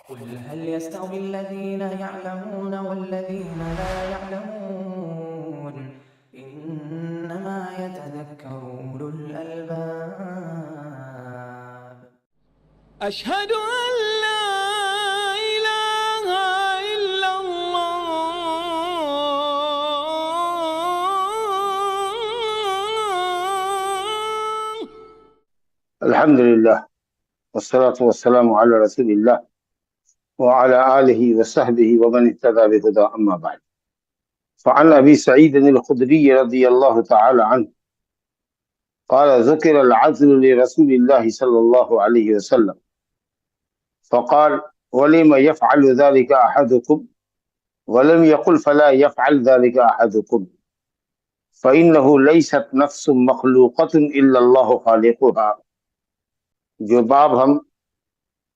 قل هل يستوي الذين يعلمون والذين لا يعلمون إنما يتذكر أولو الألباب. أشهد أن لا إله إلا الله الحمد لله والصلاة والسلام على رسول الله وعلى آله وصحبه ومن اهتدى بهدى أما بعد. فعن أبي سعيد الخدري رضي الله تعالى عنه قال ذكر العزل لرسول الله صلى الله عليه وسلم فقال ولم يفعل ذلك أحدكم ولم يقل فلا يفعل ذلك أحدكم فإنه ليست نفس مخلوقة إلا الله خالقها. جو باب ہم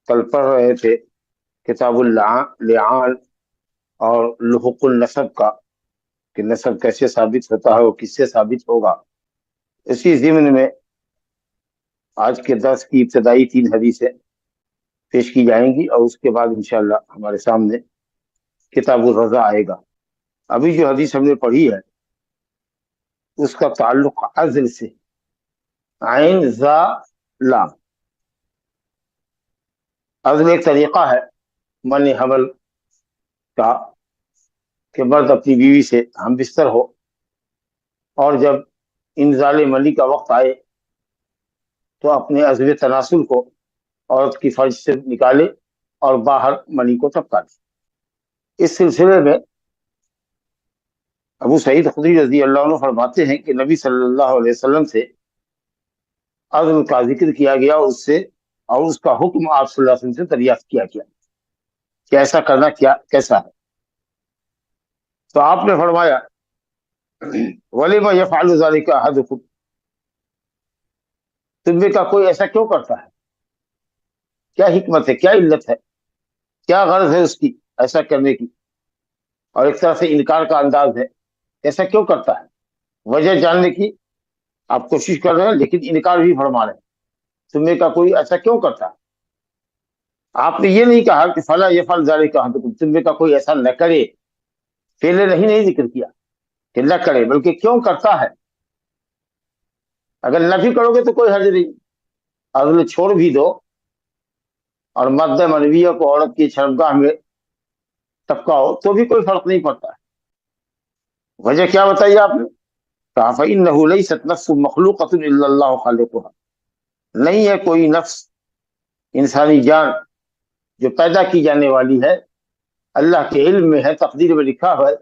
کل پڑھ رہے تھے کتاب اللعان اور لحوق النسب کا کہ نسب کیسے ثابت ہوتا ہے وہ کس سے ثابت ہوگا، اسی ضمن میں آج کے درس کی ابتدائی 3 حدیثیں پیش کی جائیں گی اور اس کے بعد انشاءاللہ ہمارے سامنے کتاب الرضا آئے گا۔ ابھی جو حدیث ہم نے پڑھی ہے اس کا تعلق عزل سے، عین ذا لام۔ عزل ایک طریقہ ہے منع حمل کا کہ مرد اپنی بیوی سے ہم بستر ہو اور جب انزال منی کا وقت آئے تو اپنے عزم تناسل کو عورت کی فرج سے نکالے اور باہر منی کو ٹپکا دے۔ اس سلسلے میں ابو سعید خدری رضی اللہ عنہ فرماتے ہیں کہ نبی صلی اللہ علیہ وسلم سے عزل کا ذکر کیا گیا اس سے، اور اس کا حکم آپ صلی اللہ علیہ وسلم سے دریافت کیا گیا کہ ایسا کرنا کیسا ہے۔ تو آپ نے فرمایا وَلِمَ يَفْعَلُ ذَلِكَ أَحَدُكُمْ، تم میں کا کوئی ایسا کیوں کرتا ہے، کیا حکمت ہے، کیا علت ہے، کیا غرض ہے اس کی ایسا کرنے کی، اور ایک طرح سے انکار کا انداز ہے، ایسا کیوں کرتا ہے، وجہ جاننے کی آپ کوشش کر رہے ہیں لیکن انکار بھی فرما رہے ہیں، تم میں کا کوئی ایسا کیوں کرتا ہے۔ آپ نے یہ نہیں کہا کہ فلا یفعل ذلک احدکم، تم میں کا کوئی ایسا نہ کرے، فعل نہیں ذکر کیا کہ نہ کرے، بلکہ کیوں کرتا ہے۔ اگر نہ بھی کرو گے تو کوئی حرج نہیں، عزل چھوڑ بھی دو اور مد منویہ کو عورت کی شرمگاہ میں ٹپکاؤ تو بھی کوئی فرق نہیں پڑتا ہے۔ وجہ کیا بتائیے آپ نے؟ کہا فإنه ليست نفس مخلوقة إلا الله خالقها، نہیں ہے کوئی نفس انسانی جان جو پیدا کی جانے والی ہے، اللہ کے علم میں ہے، تقدیر میں لکھا ہے،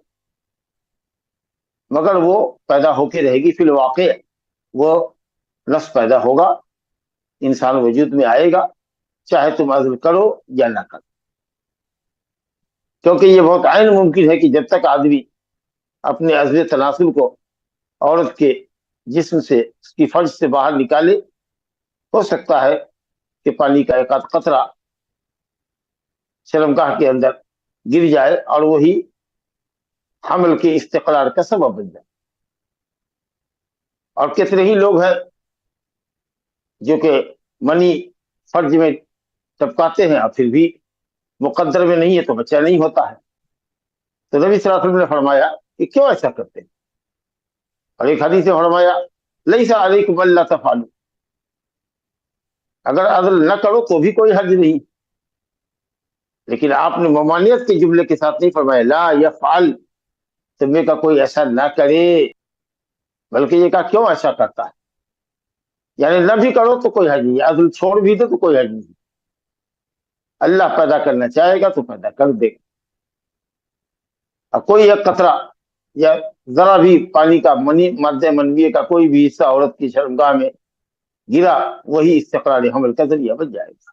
مگر وہ پیدا ہو کے رہے گی، فی الواقع وہ نفس پیدا ہوگا، انسان وجود میں آئے گا، چاہے تم عزل کرو یا نہ کرو، کیونکہ یہ بہت عین ممکن ہے کہ جب تک آدمی اپنے عزل تناسل کو عورت کے جسم سے، اس کی فرج سے باہر نکالے، ہو سکتا ہے کہ پانی کا ایک آدھ قطرہ شرمگاہ کے اندر گر جائے اور وہی حمل کے استقرار کا سبب بن جائے۔ اور کتنے ہی لوگ ہیں جو کہ منی فرج میں ٹپکاتے ہیں اور پھر بھی مقدر میں نہیں ہے تو بچہ نہیں ہوتا ہے۔ تو نبی صلی اللہ علیہ وسلم نے فرمایا کہ کیوں ایسا کرتے ہیں، اور ایک حدیث میں فرمایا لیس علیکم الا تفعلوا، اگر عزل نہ کرو تو بھی کوئی حرج نہیں، لیکن آپ نے ممانعت کے جملے کے ساتھ نہیں فرمایا لا یفعل، تمہیں کا کوئی ایسا نہ کرے، بلکہ یہ کہا کیوں ایسا کرتا ہے، یعنی نہ بھی کرو تو کوئی حرج نہیں، عزل چھوڑ بھی دو تو کوئی حرج نہیں، اللہ پیدا کرنا چاہے گا تو پیدا کر دے گا۔ اور کوئی ایک قطرہ یا ذرا بھی پانی کا مد منویہ کا کوئی بھی حصہ عورت کی شرمگاہ میں گرا، وہی استقرار حمل کا ذریعہ بن جائے گا۔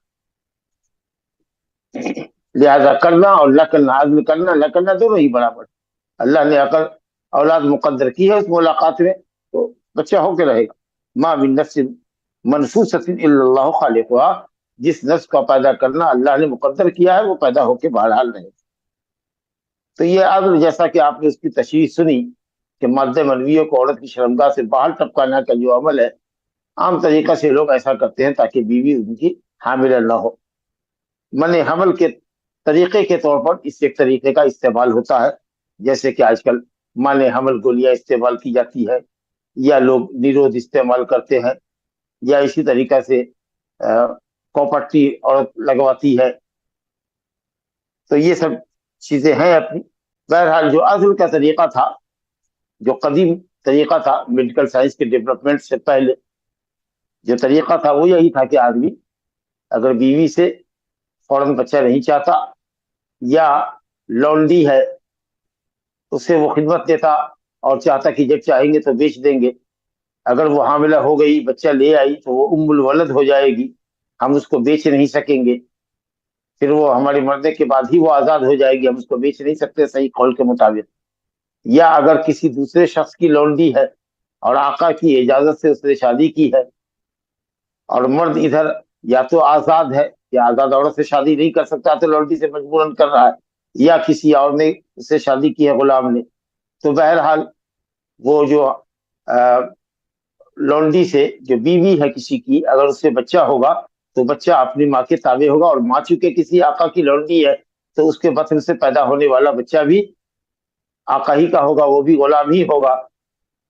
لہذا کرنا اور نہ کرنا، عزل کرنا نہ کرنا دونوں ہی برابر۔ اللہ نے اگر اولاد مقدر کی ہے اس ملاقات میں تو بچہ ہو کے رہے گا۔ ما من نفس منفوسۃ الا اللہ خالقها، جس نفس کا پیدا کرنا اللہ نے مقدر کیا ہے وہ پیدا ہو کے بہرحال رہے گا۔ تو یہ عزل جیسا کہ آپ نے اس کی تشریح سنی کہ مد منویہ کو عورت کی شرمگاہ سے باہر ٹپکانا کا جو عمل ہے، عام طریقہ سے لوگ ایسا کرتے ہیں تاکہ بیوی ان کی حاملہ نہ ہو۔ منع حمل کے طریقے کے طور پر اس ایک طریقے کا استعمال ہوتا ہے، جیسے کہ آج کل مانے حمل گولیاں استعمال کی جاتی ہے، یا لوگ نیرود استعمال کرتے ہیں، یا اسی طریقہ سے کاپرٹی عورت لگواتی ہے. تو یہ سب چیزیں ہیں اپنی. بہرحال جو عزل کا طریقہ تھا، جو قدیم طریقہ تھا میڈیکل سائنس کے ڈیولپمنٹ سے پہلے، جو طریقہ تھا وہ یہی تھا کہ آدمی اگر بیوی سے فوراً بچہ نہیں چاہتا، یا لونڈی ہے اسے وہ خدمت دیتا اور چاہتا کہ جب چاہیں گے تو بیچ دیں گے، اگر وہ حاملہ ہو گئی، بچہ لے آئی، تو وہ ام الولد ہو جائے گی، ہم اس کو بیچ نہیں سکیں گے، پھر وہ ہمارے مرنے کے بعد ہی وہ آزاد ہو جائے گی، ہم اس کو بیچ نہیں سکتے صحیح قول کے مطابق. یا اگر کسی دوسرے شخص کی لونڈی ہے اور آقا کی اجازت سے اس نے شادی کی ہے، اور مرد ادھر یا تو آزاد ہے، یا آزاد عورت سے شادی نہیں کر سکتا تو لونڈی سے مجبوراً کر رہا ہے، یا کسی اور نے اس سے شادی کی ہے غلام نے، تو بہرحال وہ جو لونڈی سے جو بیوی ہے کسی کی، اگر اس سے بچہ ہوگا تو بچہ اپنی ماں کے تابع ہوگا، اور ماں چونکہ کسی آقا کی لونڈی ہے تو اس کے بطن سے پیدا ہونے والا بچہ بھی آقا ہی کا ہوگا، وہ بھی غلام ہی ہوگا،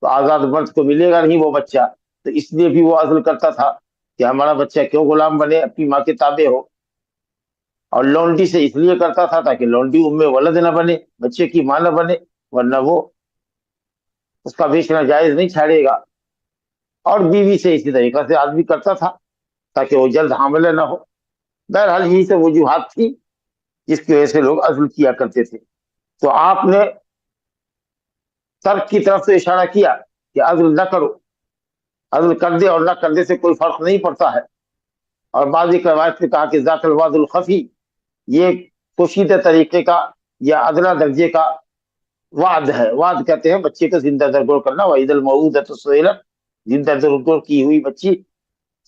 تو آزاد مرد کو ملے گا نہیں وہ بچہ. تو اس لیے بھی وہ عزل کرتا تھا کہ ہمارا بچہ کیوں غلام بنے، اپنی ماں کے تابع ہو. اور لونڈی سے اس لیے کرتا تھا تاکہ لونڈی ام ولد نہ بنے، بچے کی ماں نہ بنے، ورنہ وہ اس کا بیچنا جائز نہیں چھاڑے گا. اور بیوی سے اسی طریقہ سے آدمی کرتا تھا تاکہ وہ جلد حاملہ نہ ہو. بہرحال یہی سب وجوہات تھی جس کی وجہ سے لوگ عزل کیا کرتے تھے. تو آپ نے ترک کی طرف سے اشارہ کیا کہ عزل نہ کرو، عزل کر دے اور نہ کر دے سے کوئی فرق نہیں پڑتا ہے. اور بعض ایک روایت نے کہا کہ ذات الوعد الخفی، یہ پوشیدہ طریقے کا یا ادنا درجے کا وعد ہے. وعد کہتے ہیں بچے کو زندہ درگور کرنا. وَإِذَا الْمَوْءُودَةُ سُئِلَتْ، زندہ درگور کی ہوئی بچی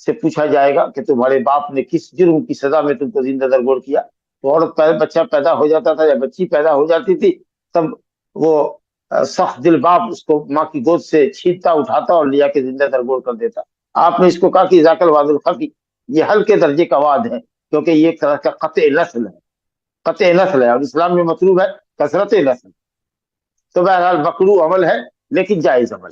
سے پوچھا جائے گا کہ تمہارے باپ نے کس جرم کی سزا میں تم کو زندہ درگور کیا. تو عورت بچہ پیدا ہو جاتا تھا یا بچی پیدا ہو جاتی تھی، تب وہ سخت دل باپ اس کو ماں کی گود سے چھینتا اٹھاتا اور لیا کے زندہ درگور کر دیتا. آپ نے اس کو کہا کہ ذاک الوعد الخفی، یہ ہلکے درجے کا وعد ہے، کیونکہ یہ ایک طرح کا قطع نسل ہے، قطع نسل ہے، اور اسلام میں مطلوب ہے کثرت نسل. تو بہرحال مکروہ عمل ہے لیکن جائز عمل،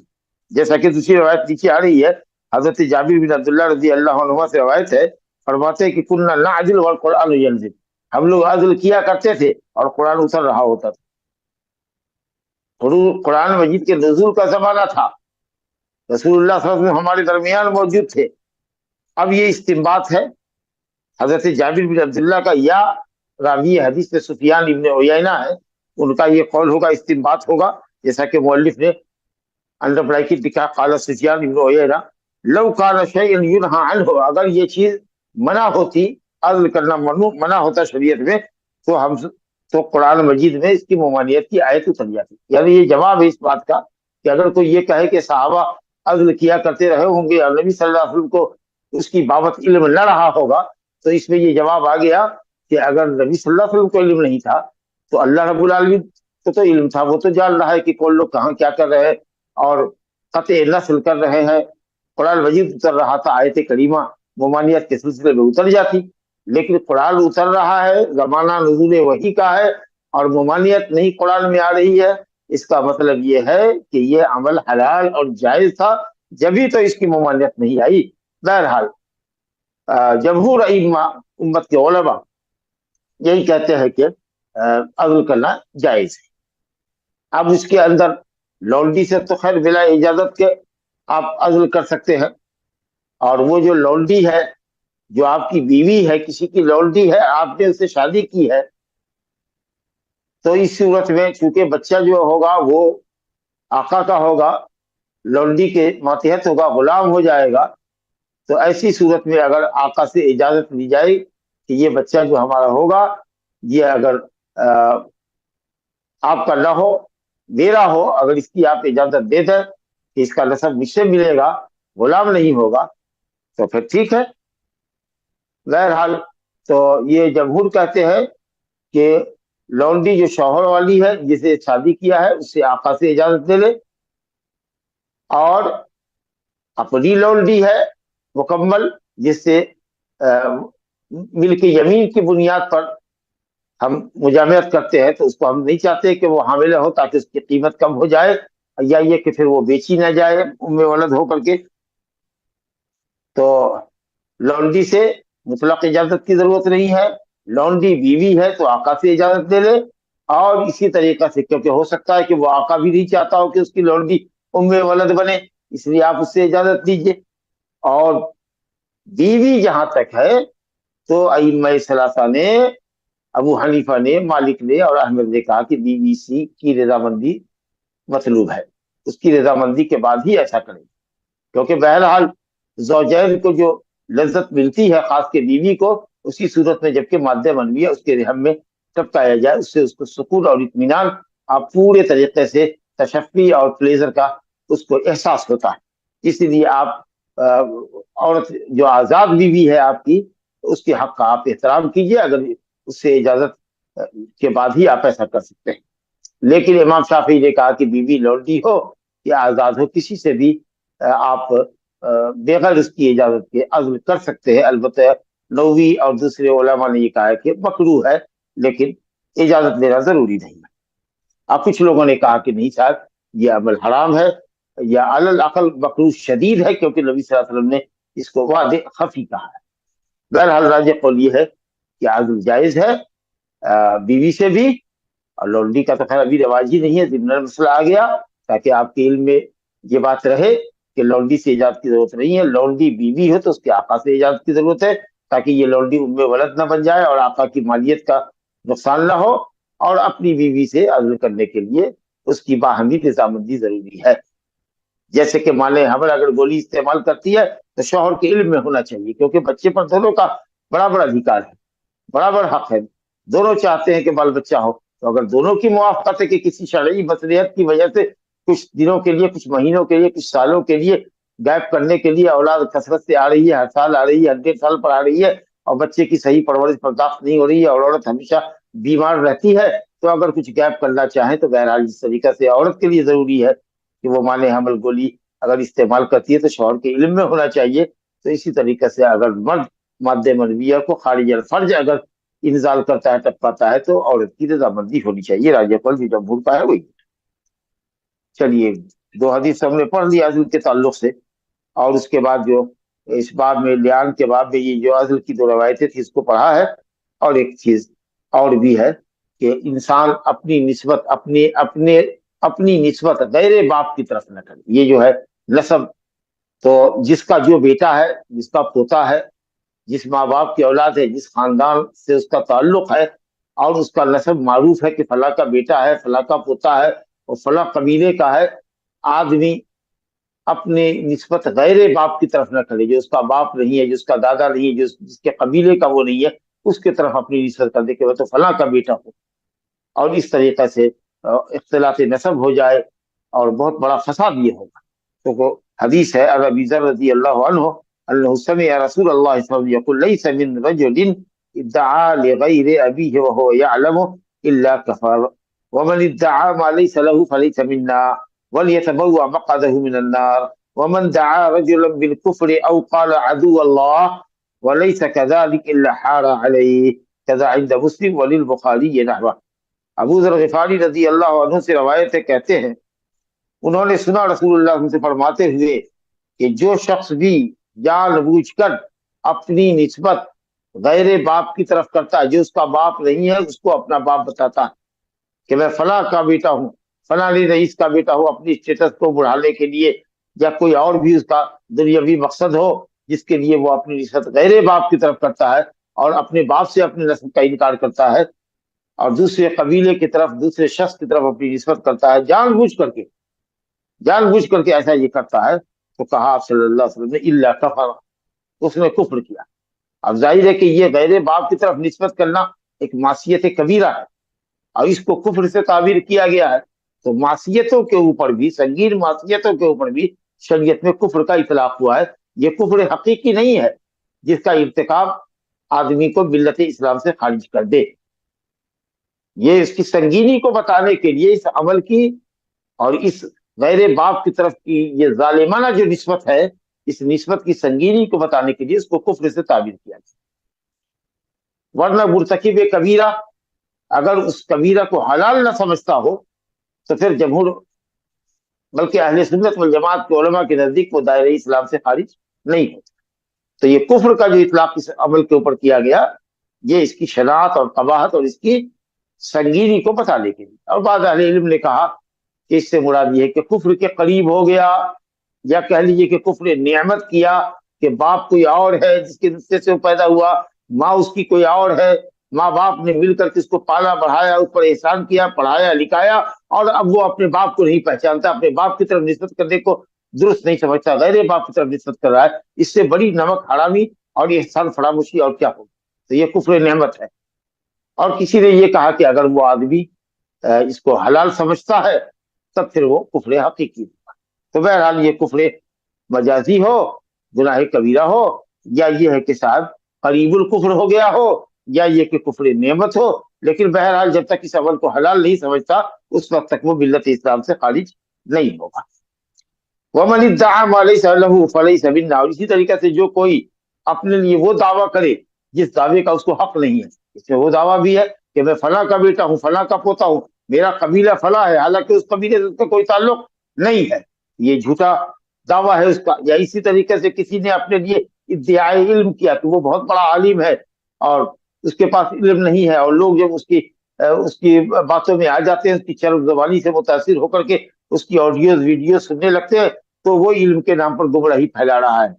جیسا کہ دوسری روایت نیچے آ رہی ہے. حضرت جابر بن عبداللہ رضی اللہ عنہ سے روایت ہے، فرماتے ہیں کہ کننا نعدل والقرآن ینزل، ہم لوگ عدل کیا کرتے تھے اور قرآن اتر رہا ہوتا تھا. قرآن مجید کے نزول کا زمانہ تھا، رسول اللہ صلی اللہ علیہ وسلم ہمارے درمیان موجود تھے. اب یہ استنباط ہے حضرت جابر بن عبداللہ کا، یا راوی حدیث میں سفیان ابن عیینہ ہے، ان کا یہ قول ہوگا، استنباط ہوگا، جیسا کہ مؤلف نے انڈر بریکٹ لکھا قال سفیان ابن عیینہ لو کان شیئا ینہی عنہ، اگر یہ چیز منع ہوتی، عزل کرنا منع ہوتا شریعت میں، تو قرآن مجید میں اس کی ممانعت کی آیت اتر جاتی. یعنی یہ جواب ہے اس بات کا کہ اگر کوئی یہ کہے کہ صحابہ عزل کیا کرتے رہے ہوں گے اور نبی صلی اللہ علیہ وسلم کو اس کی بابت علم نہ رہا ہوگا، تو اس میں یہ جواب آ گیا کہ اگر نبی صلی اللہ علیہ وسلم کو علم نہیں تھا تو اللہ رب العالمین کو تو علم تھا، وہ تو جان رہا ہے کہ کون لوگ کہاں کیا کر رہے ہیں اور قطع نسل کر رہے ہیں. قرآن مجید اتر رہا تھا، آیت کریمہ ممانعت کے سلسلے میں اتر جاتی. لیکن قرآن اتر رہا ہے، زمانہ نزول وحی کا ہے، اور ممانعت نہیں قرآن میں آ رہی ہے، اس کا مطلب یہ ہے کہ یہ عمل حلال اور جائز تھا، جبھی تو اس کی ممانعت نہیں آئی. بہرحال جمہور ائمہ امت کے علماء یہی کہتے ہیں کہ عزل کرنا جائز ہے. اب اس کے اندر لونڈی سے تو خیر بلا اجازت کے آپ عزل کر سکتے ہیں، اور وہ جو لونڈی ہے، جو آپ کی بیوی ہے، کسی کی لونڈی ہے، آپ نے اس سے شادی کی ہے، تو اس صورت میں چونکہ بچہ جو ہوگا وہ آقا کا ہوگا، لونڈی کے ماتحت ہوگا، غلام ہو جائے گا. تو ایسی صورت میں اگر آقا سے اجازت لی جائے کہ یہ بچہ جو ہمارا ہوگا، یہ اگر آپ کا نہ ہو، میرا ہو، اگر اس کی آپ اجازت دے دیں کہ اس کا نسب مجھ سے ملے گا، غلام نہیں ہوگا، تو پھر ٹھیک ہے. بہرحال تو یہ جمہور کہتے ہیں کہ لونڈی جو شوہر والی ہے، جسے شادی کیا ہے، اس سے آقا سے اجازت لے لے، اور اپنی لونڈی ہے مکمل، جس سے ملک یمین کی بنیاد پر ہم مجامعت کرتے ہیں تو اس کو ہم نہیں چاہتے کہ وہ حاملہ ہو تاکہ اس کی قیمت کم ہو جائے، یا یہ کہ پھر وہ بیچی نہ جائے ولد ہو کر کے. تو لونڈی سے مطلق اجازت کی ضرورت نہیں ہے. لونڈی بیوی ہے تو آقا سے اجازت لے لے، اور اسی طریقہ سے کیونکہ ہو سکتا ہے کہ وہ آقا بھی نہیں چاہتا ہو کہ اس کی لونڈی ولد بنے، اس لیے آپ اس سے اجازت دیجیے. اور بیوی جہاں تک ہے تو ائمہ ثلاثہ نے، ابو حنیفہ نے، مالک نے اور احمد نے کہا کہ بیوی سی کی رضامندی مطلوب ہے، اس کی رضامندی کے بعد ہی ایسا کریں، کیونکہ بہرحال زوجین کو جو لذت ملتی ہے خاص کے بیوی کو، اسی صورت میں جبکہ مادہ منویہ اس کے رحم میں ٹپکایا جائے، اس سے اس کو سکون اور اطمینان آپ پورے طریقے سے تشفی اور پلیزر کا اس کو احساس ہوتا ہے. اس لیے آپ عورت جو آزاد بیوی ہے آپ کی، اس کے حق کا آپ احترام کیجیے، اگر اس سے اجازت کے بعد ہی آپ ایسا کر سکتے ہیں. لیکن امام شافعی نے کہا کہ بیوی لونڈی ہو یا آزاد ہو، کسی سے بھی آپ بغیر اس کی اجازت کے عزل کر سکتے ہیں. البتہ نووی اور دوسرے علماء نے یہ کہا ہے کہ مکروہ ہے، لیکن اجازت لینا ضروری نہیں ہے. اب کچھ لوگوں نے کہا کہ نہیں صاحب یہ عمل حرام ہے، یا علی الاقل مکروہ شدید ہے، کیونکہ نبی صلی اللہ علیہ وسلم نے اس کو واضح خفی کہا ہے. بہرحال راجح قول یہ ہے کہ عزل جائز ہے بیوی سے بھی. اور لونڈی کا تو خیر ابھی رواج ہی نہیں ہے، ضمن مسئلہ آ گیا تاکہ آپ کے علم میں یہ بات رہے کہ لونڈی سے اجازت کی ضرورت نہیں ہے. لونڈی بیوی ہو تو اس کے آقا سے اجازت کی ضرورت ہے، تاکہ یہ لونڈی ولد نہ بن جائے اور آقا کی مالیت کا نقصان نہ ہو. اور اپنی بیوی سے عزل کرنے کے لیے اس کی باہمی رضامندی ضروری ہے. جیسے کہ مانے حمل اگر گولی استعمال کرتی ہے تو شوہر کے علم میں ہونا چاہیے، کیونکہ بچے پر دونوں کا بڑا بڑا ادھیکار ہے، بڑا بڑا حق ہے. دونوں چاہتے ہیں کہ بال بچہ ہو، تو اگر دونوں کی موافقت ہے کہ کسی شرعی مصلحت کی وجہ سے کچھ دنوں کے لیے، کچھ مہینوں کے لیے، کچھ سالوں کے لیے گیپ کرنے کے لیے اولاد کثرت سے آ رہی ہے، ہر سال آ رہی ہے، 100 سال پر آ رہی ہے، اور بچے کی صحیح پرورش برداشت نہیں ہو رہی ہے، اور عورت ہمیشہ بیمار رہتی ہے، تو اگر کچھ گیپ کرنا چاہیں تو بہرحال اس طریقہ سے عورت کے لیے ضروری ہے کہ وہ مانے حمل گولی اگر استعمال کرتی ہے تو شوہر کے علم میں ہونا چاہیے. تو اسی طریقے سے اگر مرد مادہ منویہ کو خارج الفرج اگر انزال کرتا ہے، ٹپکاتا ہے، تو عورت کی رضامندی ہونی چاہیے. راجہ قول جو جمہور کا ہے وہی. چلیے 2 حدیث ہم نے پڑھ لی عزل کے تعلق سے، اور اس کے بعد جو اس باب میں لیان کے باب میں یہ جو عزل کی 2 روایتیں تھی اس کو پڑھا ہے. اور ایک چیز اور بھی ہے کہ انسان اپنی نسبت اپنی نسبت غیر باپ کی طرف نہ کرے. یہ جو ہے نسب، تو جس کا جو بیٹا ہے، جس کا پوتا ہے، جس ماں باپ کی اولاد ہے، جس خاندان سے اس کا تعلق ہے، اور اس کا نسب معروف ہے کہ فلاں کا بیٹا ہے، فلاں کا پوتا ہے اور فلاں قبیلے کا ہے، آدمی اپنے نسبت غیر باپ کی طرف نہ کرے. جو اس کا باپ نہیں ہے، جس کا دادا نہیں ہے، جس کے قبیلے کا وہ نہیں ہے، اس کی طرف اپنی نسبت کر دے کہ وہ تو فلاں کا بیٹا ہو، اور اس طریقے سے اختلاط نسب ہو جائے اور بہت بڑا فساد یہ ہوگا. تو حدیث ہے ابی ذر رضی اللہ عنہ انه سمع رسول الله صلی اللہ علیہ وسلم يقول ليس من رجل ادعى لغير ابيه وهو يعلم الا كفر ومن ادعى ما ليس له فليس منا وليتبوأ مقعده من النار ومن دعا رجلا بالكفر او قال عدو الله وليس كذلك الا حار عليه كذا عند مسلم وللبخاري نحوه. ابو ذر غفاری رضی اللہ عنہ سے روایت ہے، کہتے ہیں انہوں نے سنا رسول اللہ صلی اللہ علیہ وسلم سے فرماتے ہوئے کہ جو شخص بھی جان بوجھ کر اپنی نسبت غیر باپ کی طرف کرتا ہے، جو اس کا باپ نہیں ہے اس کو اپنا باپ بتاتا ہے کہ میں فلاں کا بیٹا ہوں، فلاں رئیس کا بیٹا ہوں، اپنی اسٹیٹس کو بڑھانے کے لیے، یا کوئی اور بھی اس کا دنیاوی مقصد ہو جس کے لیے وہ اپنی نسبت غیر باپ کی طرف کرتا ہے اور اپنے باپ سے اپنی نسب کا انکار کرتا ہے اور دوسرے قبیلے کی طرف، دوسرے شخص کی طرف اپنی نسبت کرتا ہے جان بوجھ کر کے ایسا یہ کرتا ہے، تو کہا آپ صلی اللہ علیہ وسلم نے الا کفر، اس نے کفر کیا. اب ظاہر ہے کہ یہ غیر باپ کی طرف نسبت کرنا ایک معصیت کبیرہ ہے، اور اس کو کفر سے تعبیر کیا گیا ہے. تو معصیتوں کے اوپر بھی، سنگین معصیتوں کے اوپر بھی شریعت میں کفر کا اطلاق ہوا ہے. یہ کفر حقیقی نہیں ہے جس کا ارتکاب آدمی کو ملت اسلام سے خارج کر دے. یہ اس کی سنگینی کو بتانے کے لیے اس عمل کی اور اس غیر باپ کی طرف کی یہ ظالمانہ جو نسبت ہے، اس نسبت کی سنگینی کو بتانے کے لیے اس کو کفر سے تعبیر کیا گیا. ورنہ مرتکب کبیرہ اگر اس کبیرہ کو حلال نہ سمجھتا ہو تو پھر جمہور بلکہ اہل سنت والجماعت کے علماء کے نزدیک وہ دائرہ اسلام سے خارج نہیں ہوتا۔ تو یہ کفر کا جو اطلاق اس عمل کے اوپر کیا گیا، یہ اس کی شناعت اور قباحت اور اس کی سنگینی کو بتانے کے لیے۔ اور بعض اہل علم نے کہا کہ اس سے مراد یہ ہے کہ کفر کے قریب ہو گیا، یا کہہ لیجیے کہ کفر نعمت کیا، کہ باپ کوئی اور ہے جس کے نطفے سے وہ پیدا ہوا، ماں اس کی کوئی اور ہے، ماں باپ نے مل کر کے اس کو پالا بڑھایا، اس پر احسان کیا، پڑھایا لکھایا، اور اب وہ اپنے باپ کو نہیں پہچانتا، اپنے باپ کی طرف نسبت کرنے کو درست نہیں سمجھتا، غیر باپ کی طرف نسبت کر رہا ہے۔ اس سے بڑی نمک حرامی اور احسان فراموشی اور کیا ہوگی؟ تو یہ کفر نعمت ہے۔ اور کسی نے یہ کہا کہ اگر وہ آدمی اس کو حلال سمجھتا ہے تب پھر وہ کفر حقیقی ہوگا۔ تو بہرحال یہ کفر مجازی ہو، گناہ کبیرہ ہو، یا یہ ہے کہ صاحب قریب الکفر ہو گیا ہو، یا یہ کہ کفر نعمت ہو، لیکن بہرحال جب تک اس عمل کو حلال نہیں سمجھتا اس وقت تک وہ ملت اسلام سے خارج نہیں ہوگا۔ وَمَنِ ادَّعَىٰ مَا لَيْسَ لَهُ فَلَيْسَ مِنَّا، اور اسی طریقے سے جو کوئی اپنے لیے وہ دعویٰ کرے جس دعوے کا اس کو حق نہیں ہے، اس میں وہ دعویٰ بھی ہے کہ میں فلاں کا بیٹا ہوں، فلاں کا پوتا ہوں، میرا قبیلہ فلاں ہے، حالانکہ اس قبیلے سے اس کا کوئی تعلق نہیں ہے، یہ جھوٹا دعویٰ ہے اس کا۔ یا اسی طریقے سے کسی نے اپنے لیے ادعائے علم کیا کہ وہ بہت بڑا عالم ہے اور اس کے پاس علم نہیں ہے، اور لوگ جب اس کی باتوں میں آ جاتے ہیں، اس کی چرب زبانی سے متاثر ہو کر کے اس کی آڈیوز ویڈیوز سننے لگتے ہیں، تو وہ علم کے نام پر گمراہی پھیلا رہا ہے۔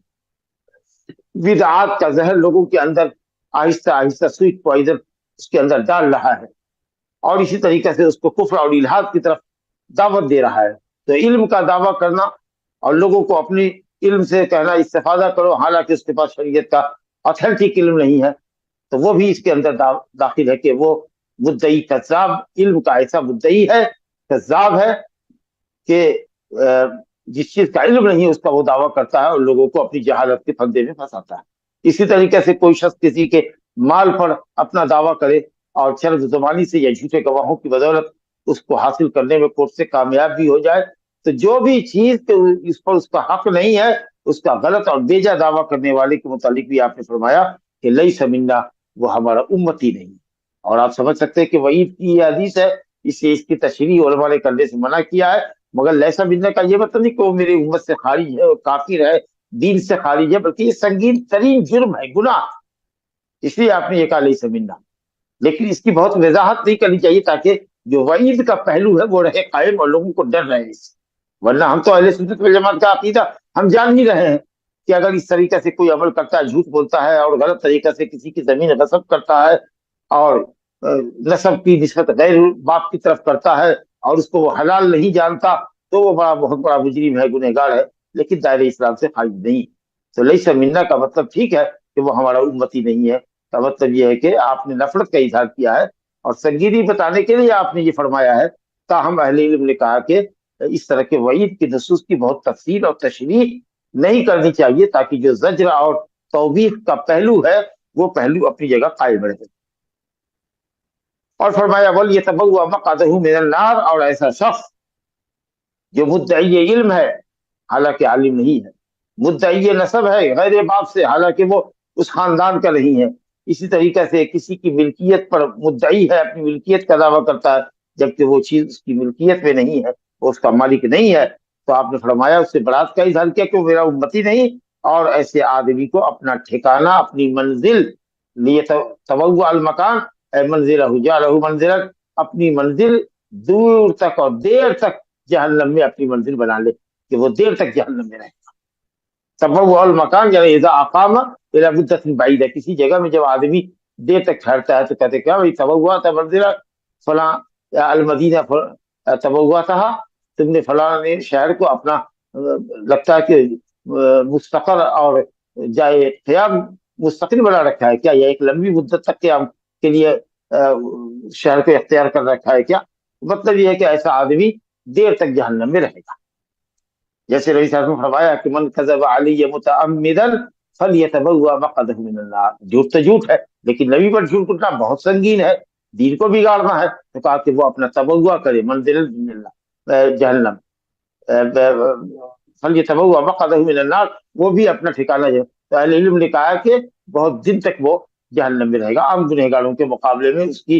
بدعات کا زہر لوگوں کے اندر آہستہ آہستہ سویٹ پوائزن اس کے اندر ڈال رہا ہے، اور اسی طریقے سے اس کو کفر اور الحاد کی طرف دعوت دے رہا ہے۔ تو علم کا دعویٰ کرنا اور لوگوں کو اپنی علم سے کہنا استفادہ کرو، حالانکہ اس کے پاس شریعت کا آتھینٹک علم نہیں ہے، تو وہ بھی اس کے اندر داخل ہے کہ وہ مدعی کذاب، علم کا ایسا مدعی ہے، کذاب ہے، کہ جس چیز کا علم نہیں ہے اس کا وہ دعویٰ کرتا ہے اور لوگوں کو اپنی جہالت کے پھندے میں پھنساتا ہے۔ اسی طریقے سے کوئی شخص کسی کے مال پر اپنا دعویٰ کرے اور چرب زبانی سے یا جھوٹے گواہوں کی بدولت اس کو حاصل کرنے میں کورٹ سے کامیاب بھی ہو جائے، تو جو بھی چیز اس پر اس کا حق نہیں ہے، اس کا غلط اور بیجا دعویٰ کرنے والے کے متعلق بھی آپ نے فرمایا کہ لیس منا، وہ ہمارا امتی نہیں۔ اور آپ سمجھ سکتے ہیں کہ وعید کی یہ حدیث ہے، اس سے اس کی تشریح علماء نے کرنے سے منع کیا ہے، مگر لیسا منا کا یہ مطلب نہیں کہ وہ میری امت سے خارج ہے اور کافر ہے، دین سے خارج ہے، بلکہ یہ سنگین ترین جرم ہے، گناہ، اس لیے آپ نے یہ کہا لیسا منا۔ لیکن اس کی بہت وضاحت نہیں کرنی چاہیے تاکہ جو وعید کا پہلو ہے وہ رہے قائم اور لوگوں کو ڈر رہے اس سے۔ ورنہ ہم تو اہل سنت والجماعت کا عقیدہ ہم جان ہی رہے ہیں کہ اگر اس طریقے سے کوئی عمل کرتا ہے، جھوٹ بولتا ہے اور غلط طریقے سے کسی کی زمین غصب کرتا ہے اور نسب کی نسبت غیر باپ کی طرف کرتا ہے اور اس کو وہ حلال نہیں جانتا، تو وہ بہت بڑا مجرم ہے، گنہگار ہے، لیکن دائرہ اسلام سے خارج نہیں۔ تو لیس منا کا مطلب ٹھیک ہے کہ وہ ہمارا امتی نہیں ہے، کا مطلب یہ ہے کہ آپ نے نفرت کا اظہار کیا ہے، اور سنگینی بتانے کے لیے آپ نے یہ فرمایا ہے۔ تاہم اہل علم نے کہا کہ اس طرح کے وعید کی نصوص کی بہت تفصیل اور تشریح نہیں کرنی چاہیے تاکہ جو زجر اور توبیخ کا پہلو ہے وہ پہلو اپنی جگہ قائم رہے۔ اور فرمایا وَلْيَتَبَوَّأْ مَقْعَدَهُ مِنَ النَّارِ، اور ایسا شخص جو مدعی علم ہے حالانکہ عالم نہیں ہے، مدعی نسب ہے غیر باپ سے حالانکہ وہ اس خاندان کا نہیں ہے، اسی طریقے سے کسی کی ملکیت پر مدعی ہے، اپنی ملکیت کا دعویٰ کرتا ہے جبکہ وہ چیز اس کی ملکیت میں نہیں ہے، وہ اس کا مالک نہیں ہے، تو آپ نے فرمایا اس سے برات کا اظہار کیا کہ وہ میرا امتی نہیں۔ اور ایسے آدمی کو اپنا ٹھکانہ، اپنی منزل، لیتبوأ المکان اے منزلہ جعلہ منزلا، اپنی منزل دور تک اور دیر تک جہنم میں اپنی منزل بنا لے کہ وہ دیر تک جہنم میں رہے گا۔ تبوأ المکان یعنی اذا اقام الى مدت بعیدہ، کسی جگہ میں جب آدمی دیر تک ٹھہرتا ہے تو کہتے کیا بھائی تبوأت منزلہ فلاں المدینہ تبوأتہا، تم نے فلاں شہر کو اپنا لگتا ہے کہ مستقر اور جائے قیام مستقل بنا رکھا ہے کیا، یا ایک لمبی مدت تک قیام کے لیے شہر کو اختیار کر رکھا ہے کیا؟ مطلب یہ ہے کہ ایسا آدمی دیر تک جہنم میں رہے گا۔ جیسے نبی صلی اللہ علیہ وسلم نے فرمایا کہ من کذب علی متعمدا فلیتبوأ مقعدہ من النار، جھوٹ تو جھوٹ ہے لیکن نبی پر جھوٹ بولنا بہت سنگین ہے، دین کو بگاڑنا ہے، تو کہا کہ وہ اپنا تبوہ کرے منزل جہنم، فلیتبوأ مقعدہ من النار، وہ بھی اپنا ٹھکانہ ہے۔ تو اہل علم نے کہا کہ بہت دن تک وہ جہنم میں رہے گا، عام گنہگاروں کے مقابلے میں اس کی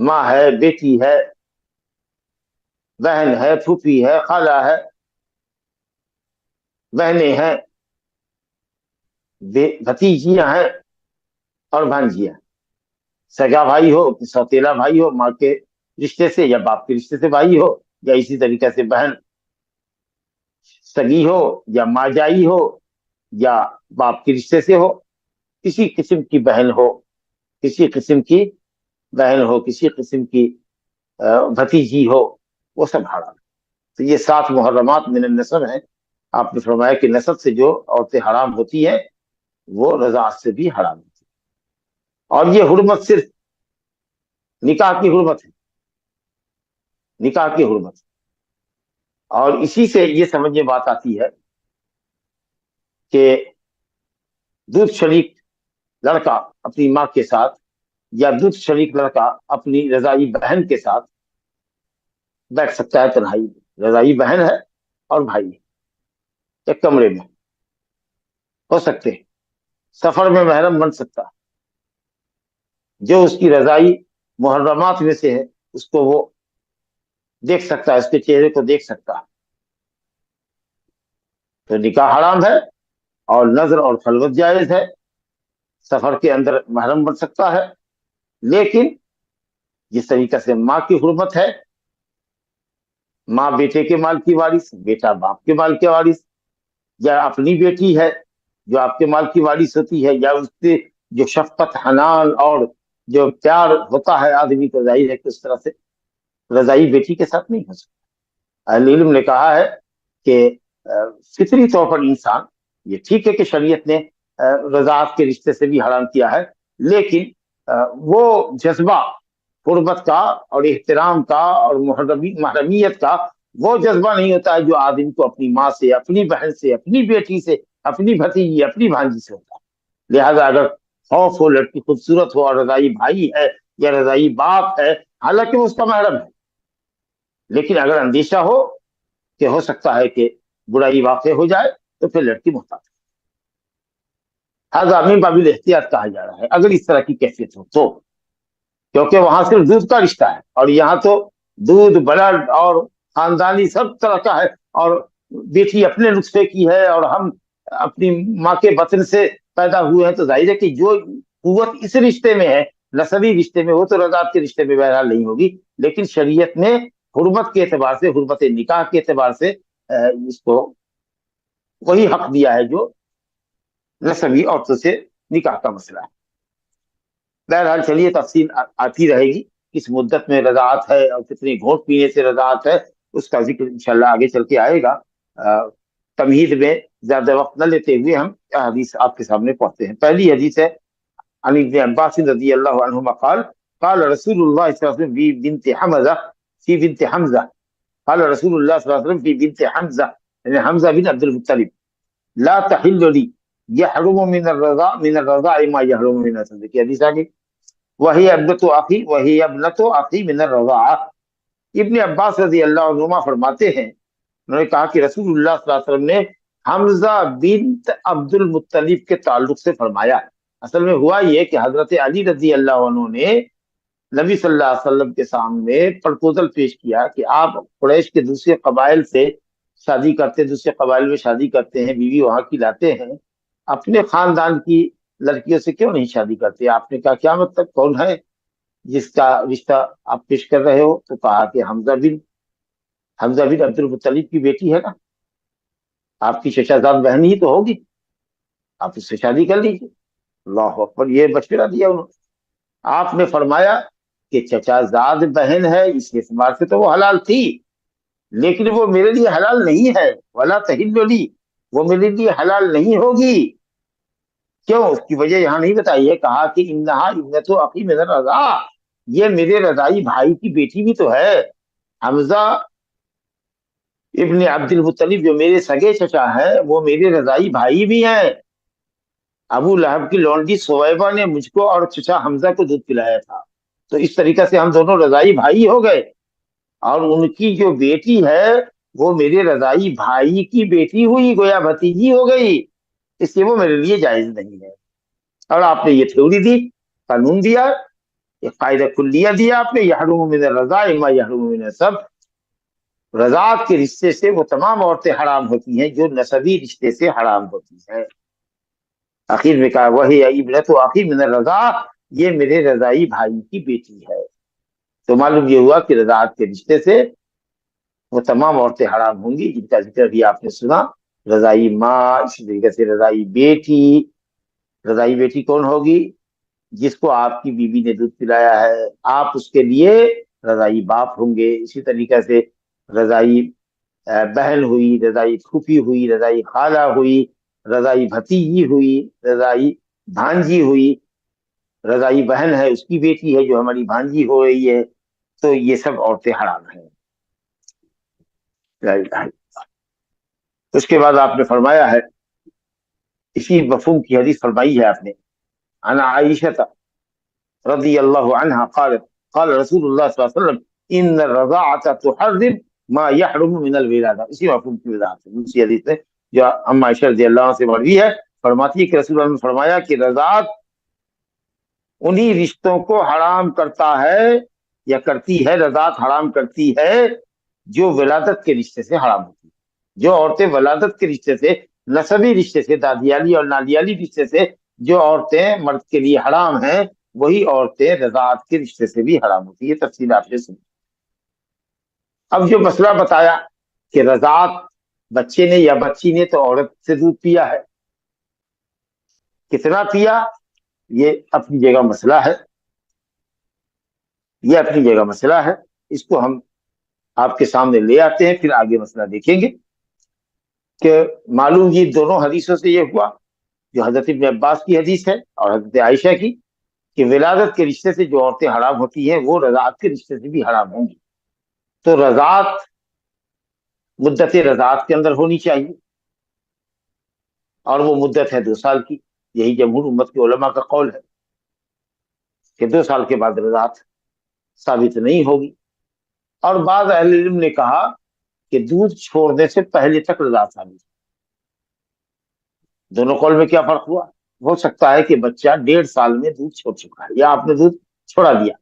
ماں ہے، بیٹی ہے، بہن ہے، پھوپھی ہے، خالہ ہے، بہنیں ہیں، بھتیجیاں ہیں اور بھانجیاں، سگا بھائی ہو، سوتیلا بھائی ہو ماں کے رشتے سے یا باپ کے رشتے سے بھائی ہو، یا اسی طریقے سے بہن سگی ہو یا ماں جائی ہو یا باپ کے رشتے سے ہو، کسی قسم کی بہن ہو، کسی قسم کی بہن ہو، کسی قسم کی بھتیجی ہو، وہ سب حرام ہے۔ تو یہ 7 محرمات من النسب ہیں۔ آپ نے فرمایا کہ نسب سے جو عورتیں حرام ہوتی ہیں وہ رضاعت سے بھی حرام ہوتی ہیں، اور یہ حرمت صرف نکاح کی حرمت ہے، نکاح کی حرمت ہے۔ اور اسی سے یہ سمجھ میں بات آتی ہے کہ دودھ شریک لڑکا اپنی ماں کے ساتھ یا دودھ شریک لڑکا اپنی رضائی بہن کے ساتھ بیٹھ سکتا ہے تنہائی میں، رضائی بہن ہے اور بھائی ہے، ایک کمرے میں ہو سکتے ہیں، سفر میں محرم بن سکتا، جو اس کی رضائی محرمات میں سے ہے اس کو وہ دیکھ سکتا ہے، اس کے چہرے کو دیکھ سکتا ہے، تو نکاح حرام ہے، اور نظر اور خلوت جائز ہے، سفر کے اندر محرم بن سکتا ہے، لیکن جس طریقے سے ماں کی حرمت ہے، ماں بیٹے کے مال کی وارث، بیٹا باپ کے مال کے وارث، یا اپنی بیٹی ہے جو آپ کے مال کی وارث ہوتی ہے، یا اس سے جو شفقت، حنان اور جو پیار ہوتا ہے آدمی کو، ظاہر ہے کہ اس طرح سے رضائی بیٹی کے ساتھ نہیں ہو سکتا۔ اہل علم نے کہا ہے کہ فطری طور پر انسان، یہ ٹھیک ہے کہ شریعت نے رضاعت کے رشتے سے بھی حرام کیا ہے، لیکن وہ جذبہ قربت کا اور احترام کا اور محرمیت کا وہ جذبہ نہیں ہوتا ہے جو آدمی کو اپنی ماں سے، اپنی بہن سے، اپنی بیٹی سے، اپنی بھتیجی، اپنی بھانجی سے ہوتا ہے۔ لہذا اگر خوف ہو، لڑکی خوبصورت ہو اور رضائی بھائی ہے یا رضائی باپ ہے، حالانکہ وہ اس کا محرم ہے، لیکن اگر اندیشہ ہو کہ ہو سکتا ہے کہ برائی واقع ہو جائے تو پھر لڑکی محتاط ہے۔ ہر آدمی قابل احتیاط کہا جا رہا ہے اگر اس طرح کی کیفیت ہو تو، کیونکہ وہاں صرف دودھ کا رشتہ ہے، اور یہاں تو دودھ، بلڈ اور خاندانی سب طرح کا ہے، اور بیٹی اپنے نسخے کی ہے اور ہم اپنی ماں کے بطن سے پیدا ہوئے ہیں، تو ظاہر ہے کہ جو قوت اس رشتے میں ہے، نسبی رشتے میں، وہ تو رضاعت کے رشتے میں بہرحال نہیں ہوگی، لیکن شریعت نے حرمت کے اعتبار سے، حرمت نکاح کے اعتبار سے اس کو وہی حق دیا ہے جو نسبی عورتوں سے نکاح کا مسئلہ ہے۔ بہرحال چلیے، تفصیل آتی رہے گی، کس مدت میں رضاعت ہے اور کتنی گھونٹ پینے سے رضاعت ہے، اس کا ذکر انشاءاللہ آگے چل کے آئے گا۔ تمہید میں زیادہ وقت نہ لیتے ہوئے ہم حدیث آپ کے سامنے پڑھتے ہیں۔ پہلی حدیث ہے عن ابن عباس رضی اللہ عنہما قال قال رسول اللہ صلی اللہ علیہ وسلم فی بنت حمزہ قال رسول اللہ صلی اللہ علیہ وسلم فی بنت حمزہ، یعنی حمزہ بن عبد المطلب، لا تحل لی یحرم من الرضاع ما یحرم من النسب، کی حدیث آگے، وہی ابنت اخی من الرضاعہ۔ ابن عباس رضی اللہ عنہما فرماتے ہیں، انہوں نے کہا کہ رسول اللہ صلی اللہ علیہ وسلم نے حمزہ بنت عبد المطلب کے تعلق سے فرمایا۔ اصل میں ہوا یہ کہ حضرت علی رضی اللہ عنہ نے نبی صلی اللہ علیہ وسلم کے سامنے پرپوزل پیش کیا کہ آپ قریش کے دوسرے قبائل سے شادی کرتے، دوسرے قبائل میں شادی کرتے ہیں، بیوی وہاں کی لاتے ہیں، اپنے خاندان کی لڑکیوں سے کیوں نہیں شادی کرتے؟ آپ نے کہا کیا مطلب، کون ہے جس کا رشتہ آپ پیش کر رہے ہو؟ تو کہا کہ حمزہ بن عبد المطلب کی بیٹی ہے نا، آپ کی چچا زاد بہن ہی تو ہوگی، آپ اس سے شادی کر لیجیے۔ اللہ اکبر، یہ مشورہ دیا انہوں نے۔ آپ نے فرمایا کہ چچا زاد بہن ہے، اس اعتبار سے تو وہ حلال تھی، لیکن وہ میرے لیے حلال نہیں ہے، ولا تحل لی، وہ میرے لیے حلال نہیں ہوگی۔ کیوں؟ اس کی وجہ یہاں نہیں بتائی ہے، کہا کہ انہا ابنت اخی من الرضاع، یہ میرے رضائی بھائی کی بیٹی بھی تو ہے۔ حمزہ ابن عبد المطلب جو میرے سگے چچا ہے، وہ میرے رضائی بھائی بھی ہیں۔ ابو لہب کی لونڈی سویبہ نے مجھ کو اور چچا حمزہ کو دودھ پلایا تھا، تو اس طریقے سے ہم دونوں رضائی بھائی ہو گئے، اور ان کی جو بیٹی ہے وہ میرے رضائی بھائی کی بیٹی ہوئی، گویا بھتیجی ہو گئی، اس لیے وہ میرے لیے جائز نہیں ہے۔ اور آپ نے یہ تھیوری دی، قانون دیا ایک قاعدہ کلیہ دیا آپ نے، یحرم من الرضاع ما یحرم من النسب، رضاعت کے رشتے سے وہ تمام عورتیں حرام ہوتی ہیں جو نسبی رشتے سے حرام ہوتی ہیں۔ آخر میں کہا وہی ابنۃ اخی من الرضاع، یہ میرے رضائی بھائی کی بیٹی ہے۔ تو معلوم یہ ہوا کہ رضاعت کے رشتے سے وہ تمام عورتیں حرام ہوں گی جن کا ذکر بھی آپ نے سنا، رضائی ماں، اسی طریقے سے رضائی بیٹی۔ رضائی بیٹی کون ہوگی؟ جس کو آپ کی بیوی نے دودھ پلایا ہے، آپ اس کے لیے رضائی باپ ہوں گے۔ اسی طریقے سے رضائی بہن ہوئی، رضائی پھوپھی ہوئی، رضائی خالہ ہوئی، رضائی بھتیجی ہوئی، رضائی بھانجی ہوئی، رضائی بہن ہے اس کی بیٹی ہے جو ہماری بھانجی ہو رہی ہے، تو یہ سب عورتیں حرام ہیں۔ اس کے بعد آپ نے فرمایا ہے، اسی مفہوم کی حدیث فرمائی ہے آپ نے، عن عائشہ رضی اللہ عنہا قالت قال رسول اللہ صلی اللہ علیہ وسلم ان الرضاعۃ تحرم ما يحرم من الولادہ، اسی مفہوم کی وضاحت ہے۔ دوسری حدیث ہے جو ام عائشہ رضی اللہ عنہ سے مروی ہے، فرماتی ہے کہ رسول اللہ نے فرمایا کہ رضاعت انہی رشتوں کو حرام کرتا ہے یا کرتی ہے، رضاعت حرام کرتی ہے جو ولادت کے رشتے سے حرام ہوتی ہے۔ جو عورتیں ولادت کے رشتے سے، نسبی رشتے سے، دادیالی اور نانیالی رشتے سے جو عورتیں مرد کے لیے حرام ہیں، وہی عورتیں رضاعت کے رشتے سے بھی حرام ہوتی ہے۔ تفصیل آپ نے سنی۔ اب جو مسئلہ بتایا کہ رضاعت بچے نے یا بچی نے تو عورت سے دودھ پیا ہے، کتنا پیا یہ اپنی جگہ مسئلہ ہے، یہ اپنی جگہ مسئلہ ہے، اس کو ہم آپ کے سامنے لے آتے ہیں، پھر آگے مسئلہ دیکھیں گے۔ کہ معلوم یہ دونوں حدیثوں سے یہ ہوا، جو حضرت ابن عباس کی حدیث ہے اور حضرت عائشہ کی، کہ ولادت کے رشتے سے جو عورتیں حرام ہوتی ہیں وہ رضاعت کے رشتے سے بھی حرام ہوں گی۔ تو رضاعت مدت رضاعت کے اندر ہونی چاہیے، اور وہ مدت ہے 2 سال کی۔ یہی جمہور امت کے علماء کا قول ہے کہ 2 سال کے بعد رضاعت ثابت نہیں ہوگی۔ اور بعض اہل علم نے کہا کہ دودھ چھوڑنے سے پہلے تک رضاعت ثابت ہے۔ دونوں قول میں کیا فرق ہوا؟ ہو سکتا ہے کہ بچہ 1.5 سال میں دودھ چھوڑ چکا ہے، یا آپ نے دودھ چھوڑا دیا،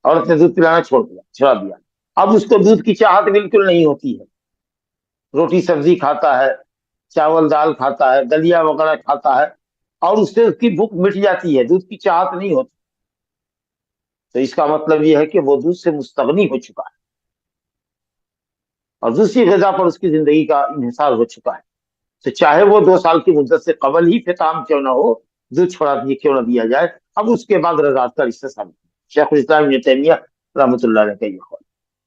عورت نے دودھ پلانا چھوڑا دیا، اب اس کو دودھ کی چاہت بالکل نہیں ہوتی ہے، روٹی سبزی کھاتا ہے، چاول دال کھاتا ہے، دلیا وغیرہ کھاتا ہے، اور اس سے اس کی بھوک مٹ جاتی ہے، دودھ کی چاہت نہیں ہوتی، تو اس کا مطلب یہ ہے کہ وہ دودھ سے مستغنی ہو چکا ہے، اور دوسری غذا پر اس کی زندگی کا انحصار ہو چکا ہے۔ تو چاہے وہ 2 سال کی مدت سے قبل ہی فطام کیوں نہ ہو، دودھ چھوڑا کیوں نہ دیا جائے، اب اس کے بعد رضاعت کا رشتہ ثابت ہے۔ شیخ الاسلام ابن تیمیہ رحمۃ اللہ علیہ کا یہ قول،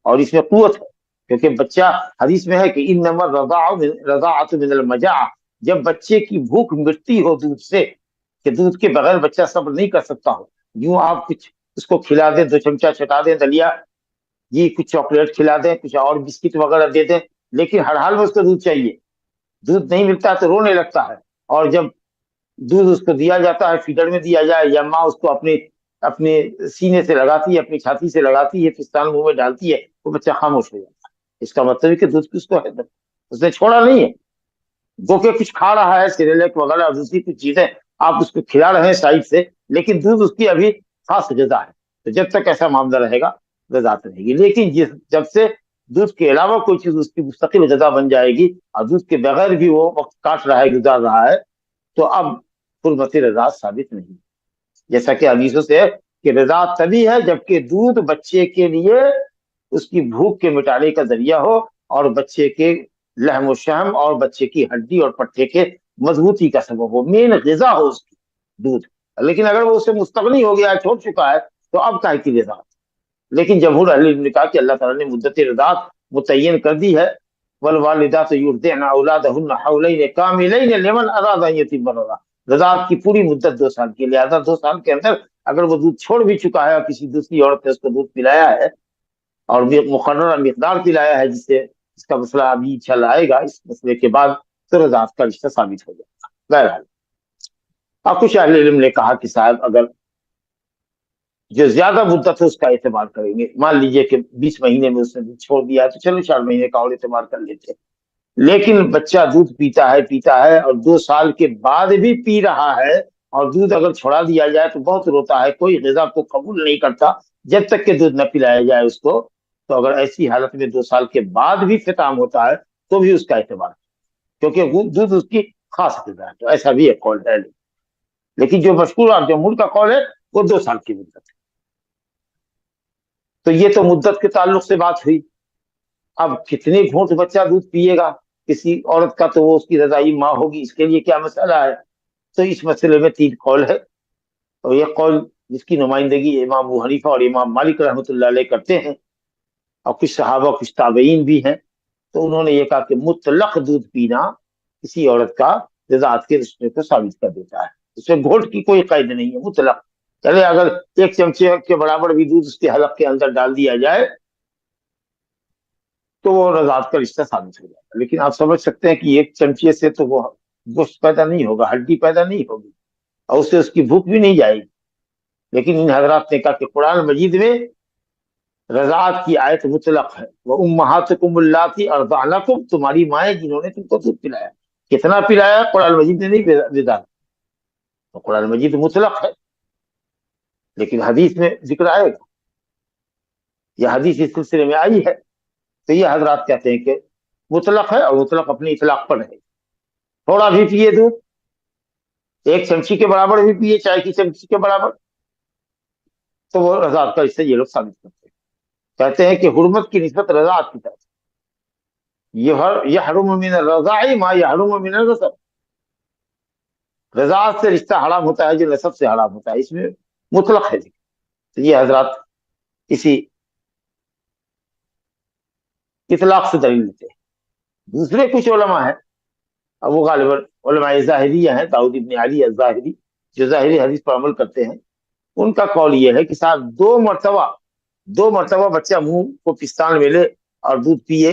اور اس میں قوت ہے، کیونکہ بچہ، حدیث میں ہے کہ انما الرضاعۃ من المجاعہ، جب بچے کی بھوک مٹتی ہو دودھ سے، کہ دودھ کے بغیر بچہ صبر نہیں کر سکتا ہو، یوں آپ کچھ اس کو کھلا دیں، 2 چمچہ چٹا دیں دلیا، یہ کچھ چاکلیٹ کھلا دیں، کچھ اور بسکٹ وغیرہ دے دیں، لیکن ہر حال میں اس کو دودھ چاہیے، دودھ نہیں ملتا تو رونے لگتا ہے، اور جب دودھ اس کو دیا جاتا ہے، فیڈر میں دیا جائے یا ماں اس کو اپنے سینے سے لگاتی ہے، اپنی چھاتی سے لگاتی ہے، پستان منہ میں ڈالتی ہے، وہ بچہ خاموش ہو جاتا ہے۔ اس کا مطلب ہے کہ دودھ کی اس کو ہے، اس نے چھوڑا نہیں ہے، گو کہ کچھ کھا رہا ہے، سیریلیک وغیرہ اور دوسری کچھ چیزیں آپ اس کو کھلا رہے ہیں سائڈ سے، لیکن دودھ اس کی ابھی خاص غذا ہے، تو جب تک ایسا معاملہ رہے گا رضاعت رہے گی۔ لیکن جب سے دودھ کے علاوہ کوئی چیز اس کی مستقل غذا بن جائے گی، اور دودھ کے بغیر بھی وہ وقت کاٹ رہا ہے، گزار رہا ہے، تو اب حرمت رضاعت ثابت نہیں، جیسا کہ حدیثوں سے ہے کہ رضاعت تبھی ہے جبکہ دودھ بچے کے لیے اس کی بھوک کے مٹانے کا ذریعہ ہو، اور بچے کے لحم و شحم اور بچے کی ہڈی اور پٹھے کے مضبوطی کا سبب ہو، مین غذا ہو اس کی دودھ۔ لیکن اگر وہ اس سے مستغنی ہو گیا ہے، چھوڑ چکا ہے، تو اب کاہے کی رضاعت؟ لیکن جمہور اہل علم نے کہا کہ اللہ تعالیٰ نے مدت رضاعت متعین کر دی ہے، والوالدات یرضعن اولادہن حولین کاملین لمن اراد ان یتم الرضاعۃ، رضاعت کی پوری مدت 2 سال کی، لہذا 2 سال کے اندر اگر وہ دودھ چھوڑ بھی چکا ہے اور کسی دوسری عورت نے اس کو دودھ پلایا ہے اور مقررہ مقدار پلایا ہے، جس سے اس کا مسئلہ ابھی انشاءاللہ آئے گا، اس مسئلے کے بعد تو رضاعت کا رشتہ ثابت ہو جائے گا۔ بہرحال اب کچھ اہل علم نے کہا کہ صاحب اگر جو زیادہ مدت ہے اس کا اعتبار کریں گے، مان لیجئے کہ 20 مہینے میں اس نے دودھ چھوڑ دیا تو چلو 4 مہینے کا اور اعتبار کر لیتے ہیں، لیکن بچہ دودھ پیتا ہے اور 2 سال کے بعد بھی پی رہا ہے اور دودھ اگر چھوڑا دیا جائے تو بہت روتا ہے، کوئی غذا کو قبول نہیں کرتا جب تک کہ دودھ نہ پلایا جائے اس کو. تو اگر ایسی حالت میں 2 سال کے بعد بھی فطام ہوتا ہے تو بھی اس کا اعتبار ہے، کیونکہ وہ دودھ اس کی خاص غذا ہے. تو ایسا بھی ایک قول ہے، لیکن جو مشہور اور جمہور کا قول ہے وہ 2 سال کی مدت ہے. تو یہ تو مدت کے تعلق سے بات ہوئی. اب کتنے گھونٹ بچہ دودھ پیے گا کسی عورت کا تو وہ اس کی رضائی ماں ہوگی، اس کے لیے کیا مسئلہ ہے؟ تو اس مسئلے میں 3 قول ہے. اور یہ قول جس کی نمائندگی امام ابو حنیفہ اور امام مالک رحمۃ اللہ علیہ کرتے ہیں، اور کچھ صحابہ کچھ تابعین بھی ہیں، تو انہوں نے یہ کہا کہ مطلق دودھ پینا کسی عورت کا رضاعت کے رشتے کو ثابت کر دیتا ہے. اس میں گھونٹ کی کوئی قید نہیں ہے، مطلق. چلے اگر 1 چمچے کے برابر بھی دودھ اس کے حلق کے اندر ڈال دیا جائے تو وہ رضاعت کا رشتہ ثابت ہو جائے گا. لیکن آپ سمجھ سکتے ہیں کہ 1 چمچے سے تو وہ گوشت پیدا نہیں ہوگا، ہڈی پیدا نہیں ہوگی، اور اس سے اس کی بھوک بھی نہیں جائے گی. لیکن ان حضرات نے کہا کہ قرآن مجید میں رضاعت کی آیت مطلق ہے. وَأُمَّهَاتُكُمُ اللَّاتِي أَرْضَعْنَكُمْ، تمہاری مائیں جنہوں نے تم کو دودھ پلایا. کتنا پلایا قرآن مجید نے نہیں بتایا، تو قرآن مجید مطلق ہے. لیکن حدیث میں ذکر آئے گا، یہ حدیث اس سلسلے میں آئی ہے. تو یہ حضرات کہتے ہیں کہ مطلق ہے، اور مطلق اپنی اطلاق پر ہے. تھوڑا بھی پیے دودھ، 1 چمچی کے برابر بھی پیے، چائے کی چمچی کے برابر، تو وہ رضاعت کا رشتہ یہ لوگ ثابت کرتے ہیں. کہتے ہیں کہ حرمت کی نسبت رضاعت کی طرف. یحرم من الرضاع ما یحرم من النسب، رضاعت سے رشتہ حرام ہوتا ہے جو نسب سے حرام ہوتا ہے. اس میں مطلق ہے. تو یہ حضرات اسی اطلاق سے دلیل دیتے ہیں. دوسرے کچھ علماء ہیں، اب وہ غالباً علماء ظاہریہ ہیں، داؤد ابن علی الظاہری جو ظاہری حدیث پر عمل کرتے ہیں. ان کا قول یہ ہے کہ صاحب 2 مرتبہ بچہ منہ کو پستان میں لے اور دودھ پیے،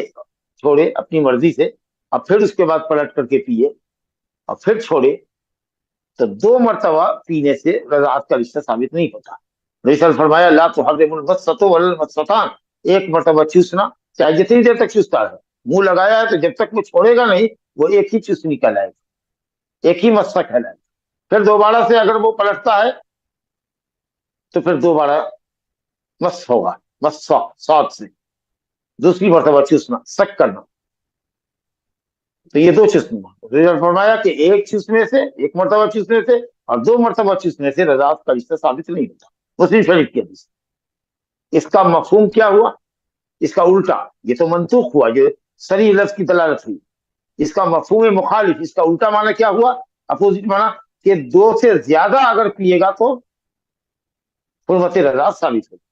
چھوڑے اپنی مرضی سے، اور پھر اس کے بعد پلٹ کر کے پیے اور پھر چھوڑے، تو 2 مرتبہ پینے سے رضاعت کا رشتہ ثابت نہیں ہوتا. نبی صلی اللہ علیہ وسلم فرمایا لا تحرم المسۃ ولا المسۃان، 1 مرتبہ چوسنا چاہے جتنی دیر تک چوستا ہے، منہ لگایا ہے تو جب تک وہ چھوڑے گا نہیں وہ ایک ہی چوسنی کہلائے گا، ایک ہی مسہ کہلائے گا. پھر دوبارہ سے اگر وہ پلٹتا ہے تو پھر دوبارہ مس ہوگا، مس ساتھ سے دوسری مرتبہ چوسنا، سک کرنا. تو یہ 2 چوسنے فرمایا کہ 1 مرتبہ چوسنے سے اور 2 مرتبہ چوسنے سے رضاعت کا رشتہ ثابت نہیں ہوتا. مسلم شریف کی حدیث. اس کا مفہوم کیا ہوا؟ اس کا الٹا. یہ تو منطوق ہوا جو صریح لفظ کی دلالت ہوئی. اس کا مفہوم مخالف، اس کا الٹا معنی کیا ہوا؟ اپوزٹ معنی کہ 2 سے زیادہ اگر پیے گا تو حرمت رضاعت ثابت ہوگی.